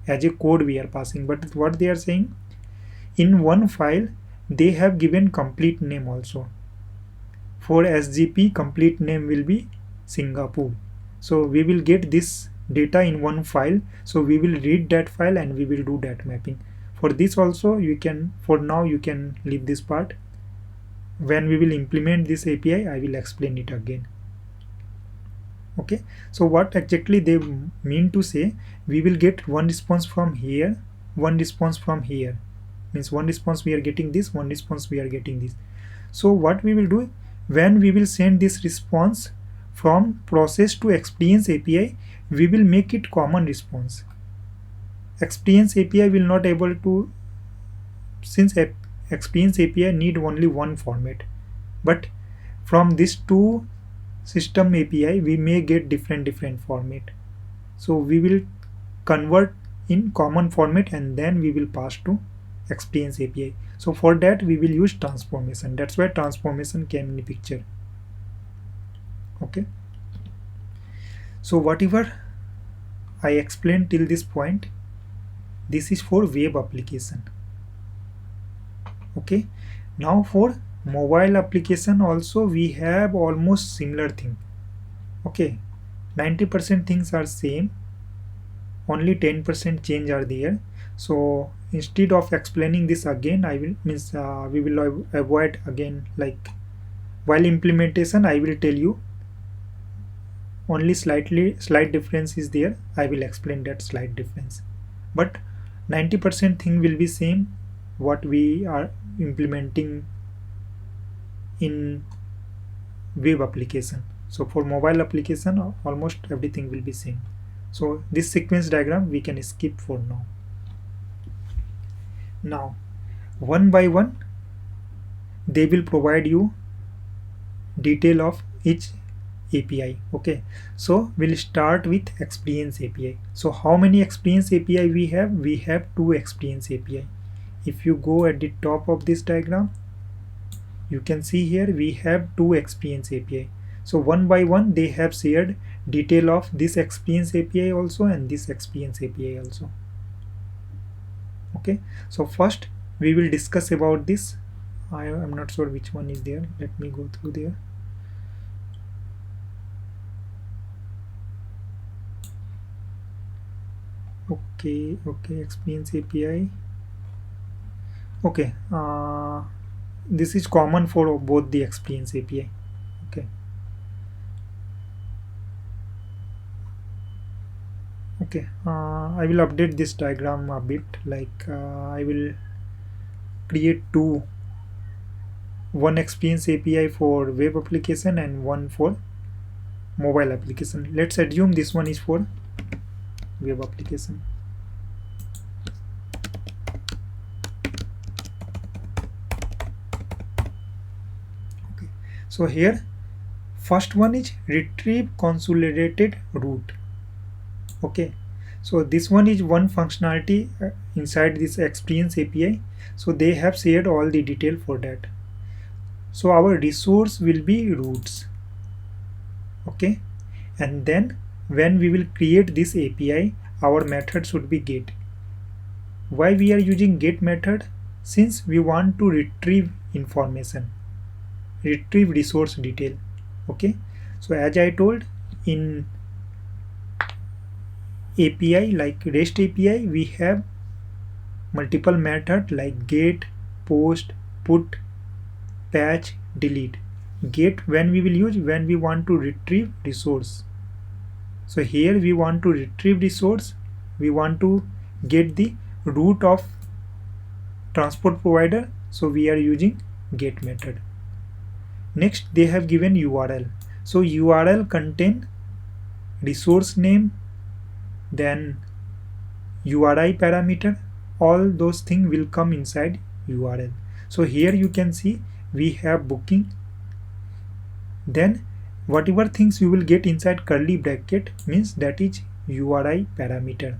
as a code we are passing. But what they are saying, in one file they have given complete name also. For SGP complete name will be Singapore. So we will get this data in one file, so we will read that file and we will do that mapping. For this also you can, for now you can leave this part. When we will implement this API I will explain it again. Okay, so what exactly they mean to say, we will get one response from here, one response from here, means one response we are getting this, one response we are getting this. So what we will do, when we will send this response from process to experience API, we will make it common response. Experience API will not able to, since experience API need only one format, but from this two system API we may get different format. So we will convert in common format and then we will pass to experience API. So for that we will use transformation. That's why transformation came in the picture. Okay, so whatever I explained till this point, this is for web application. Okay, now for mobile application also we have almost similar thing. Okay, 90% things are same, only 10% change are there. So instead of explaining this again, I will means we will avoid again, like while implementation I will tell you only slight difference is there, I will explain that slight difference, but 90% thing will be same what we are implementing in web application. So for mobile application almost everything will be same. So this sequence diagram we can skip for now. Now one by one they will provide you detail of each API. Okay, so we'll start with experience API. So how many experience API we have? We have two experience API. If you go at the top of this diagram, you can see here we have two experience API. So one by one they have shared detail of this experience API also and this experience API also. Okay, so first we will discuss about this. I am not sure which one is there. Let me go through there. Okay, experience API. Okay, this is common for both the experience API. Okay, I will update this diagram a bit, like I will create one experience API for web application and one for mobile application. Let's assume this one is for web application. Okay, so here first one is retrieve consolidated root. Okay, so this one is one functionality inside this experience API, so they have shared all the detail for that. So our resource will be roots. Okay, and then when we will create this API, our method should be get. Why we are using get method? Since we want to retrieve information, retrieve resource detail. Okay, so as I told, in API like REST API, we have multiple methods like get, post, put, patch, delete. Get when we will use when we want to retrieve resource. So here we want to retrieve resource, we want to get the root of transport provider, so we are using get method. Next they have given URL. So URL contain resource name, then URI parameter, all those things will come inside URL. So here you can see we have booking, then whatever things you will get inside curly bracket means that is URI parameter.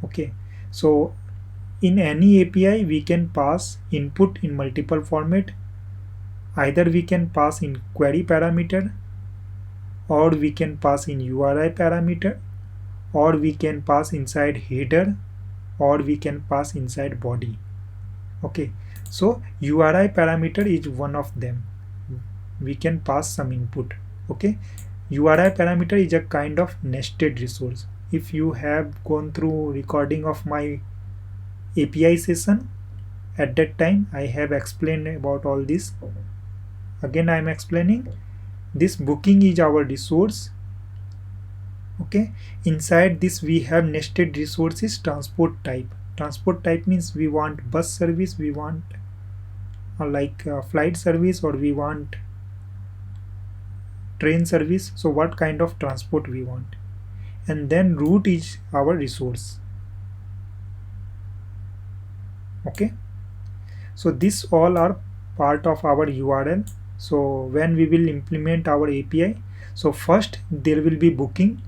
Okay, so in any API we can pass input in multiple format. Either we can pass in query parameter, or we can pass in URI parameter, or we can pass inside header, or we can pass inside body. Okay, so URI parameter is one of them. We can pass some input. Okay, URI parameter is a kind of nested resource. If you have gone through recording of my API session, at that time I have explained about all this. Again I am explaining. This booking is our resource. Okay, inside this we have nested resources transport type. Transport type means we want bus service, we want like flight service, or we want train service. So what kind of transport we want, and then route is our resource. Okay, so this all are part of our URL. So when we will implement our API, so first there will be booking.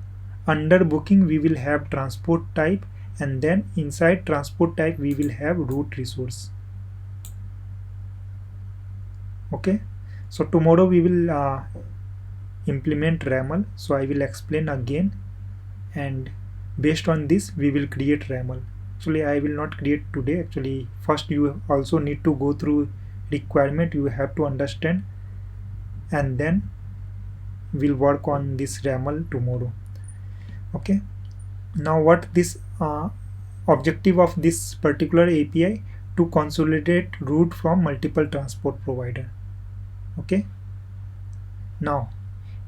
Under booking we will have transport type, and then inside transport type we will have route resource. Okay, so tomorrow we will implement RAML, so I will explain again, and based on this we will create RAML. Actually I will not create today. Actually first you also need to go through requirement, you have to understand, and then we'll work on this RAML tomorrow. Okay, now what this objective of this particular API? To consolidate route from multiple transport provider. Okay, now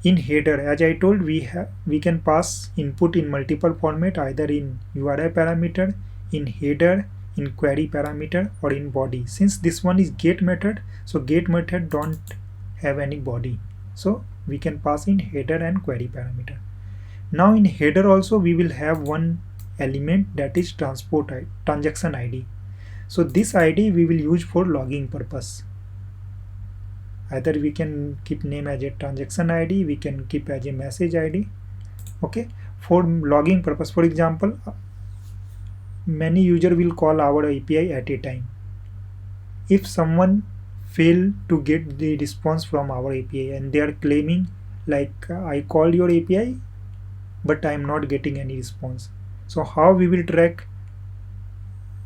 in header, as I told, we can pass input in multiple format, either in URI parameter, in header, in query parameter, or in body. Since this one is get method, so get method don't have any body, so we can pass in header and query parameter. Now in header also we will have one element, that is transaction ID. So this ID we will use for logging purpose. Either we can keep name as a transaction ID, we can keep as a message ID. Okay, for logging purpose, for example, many user will call our API at a time. If someone fail to get the response from our API and they are claiming like I called your API but I am not getting any response, so how we will track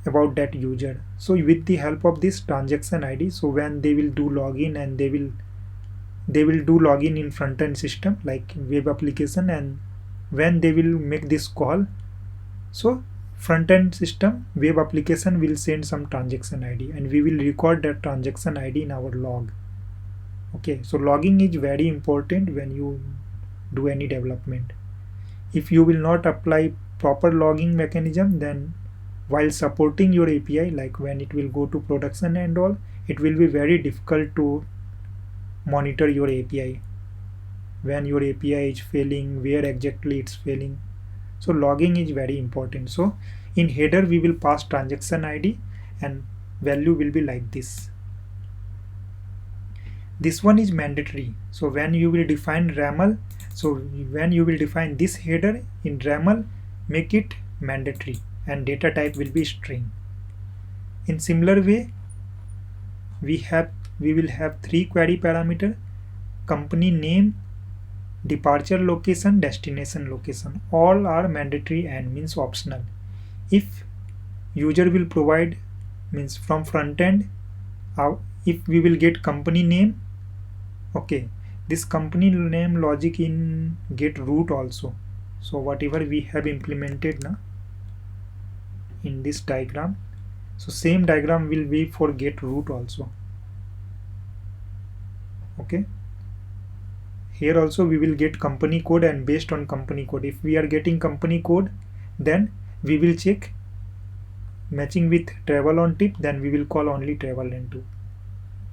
about that user? So with the help of this transaction ID, so when they will do login, and they will do login in front end system like web application, and when they will make this call, so front end system web application will send some transaction ID, and we will record that transaction ID in our log. Okay, so logging is very important when you do any development. If you will not apply proper logging mechanism, then while supporting your API, like when it will go to production and all, it will be very difficult to monitor your API. when your API is failing, where exactly it's failing. So logging is very important. So in header we will pass transaction ID and value will be like this. This one is mandatory. So when you will define RAML, so when you will define this header in RAML, make it mandatory and data type will be string. In similar way, we will have three query parameter: company name, departure location, destination location. All are mandatory and means optional. If user will provide, means from front end, if we will get company name, okay, this company name logic in get root also. So whatever we have implemented now in this diagram, so same diagram will be for get root also. Okay, here also we will get company code, and based on company code, if we are getting company code, then we will check matching with travel on tip, then we will call only travel into.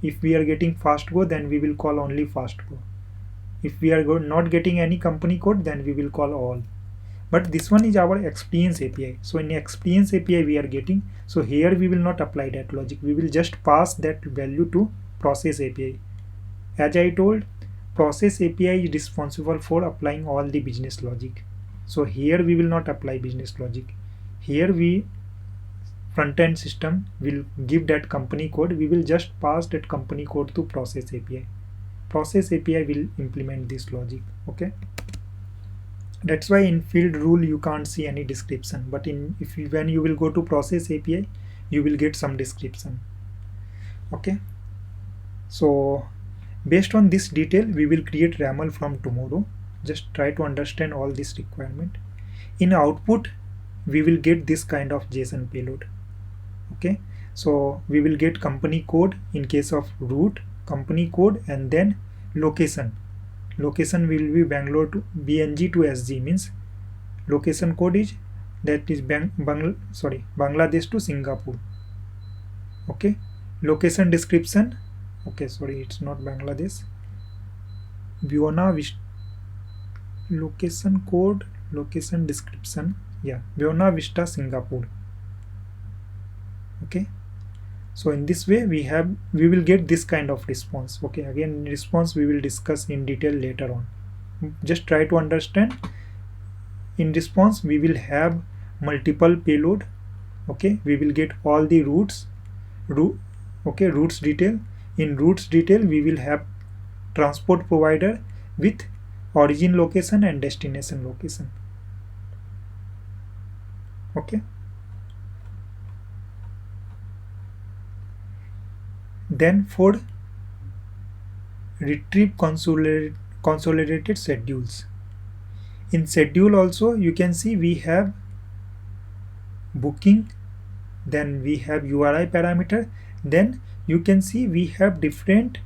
If we are getting fast go, then we will call only fast go. If we are not getting any company code, then we will call all. But this one is our experience API. So in experience API we are getting, so here we will not apply that logic. We will just pass that value to process API. As I told, process API is responsible for applying all the business logic. So here we will not apply business logic. Here we front-end system will give that company code. We will just pass that company code to process API. Process API will implement this logic. Okay, that's why in field rule you can't see any description, but when you will go to process API, you will get some description. Okay, so based on this detail we will create RAML from tomorrow. Just try to understand all this requirement. In output we will get this kind of JSON payload. Okay, so we will get company code in case of root, company code, and then location. Location will be Bangalore to BNG to SG, means location code is that is Bangladesh to Singapore. Okay, location description, okay, sorry, it's not Bangladesh, Buona Vista location code, location description, yeah, Buona Vista Singapore. Okay, so in this way we will get this kind of response. Okay, again response we will discuss in detail later on. Just try to understand. In response we will have multiple payload. Okay, we will get all the roots roots detail. In roots detail we will have transport provider with origin location and destination location. Okay, then for retrieve consolidated schedules, in schedule also you can see we have booking, then we have URI parameter, then you can see we have different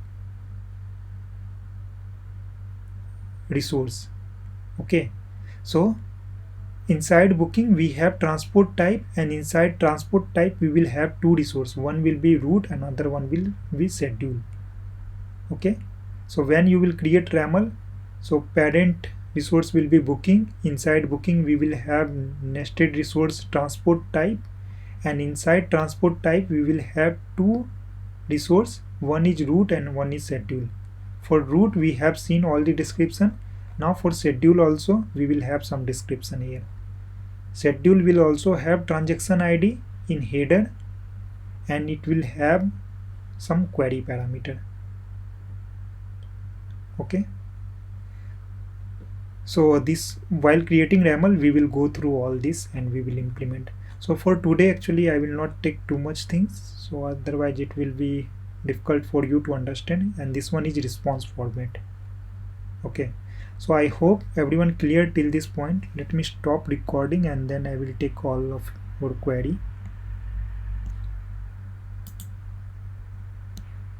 resource. Okay, so inside booking we have transport type, and inside transport type we will have two resource. One will be route, another one will be schedule. Okay, so when you will create RAML, so parent resource will be booking. Inside booking we will have nested resource transport type, and inside transport type we will have two resource. One is route and one is schedule. For route we have seen all the description. Now for schedule also we will have some description here. Schedule will also have transaction ID in header, and it will have some query parameter. Okay, so this, while creating RAML we will go through all this and we will implement. So for today actually I will not take too much things, so otherwise it will be difficult for you to understand. And this one is response format. Okay, so I hope everyone clear till this point. Let me stop recording and then I will take all of your query.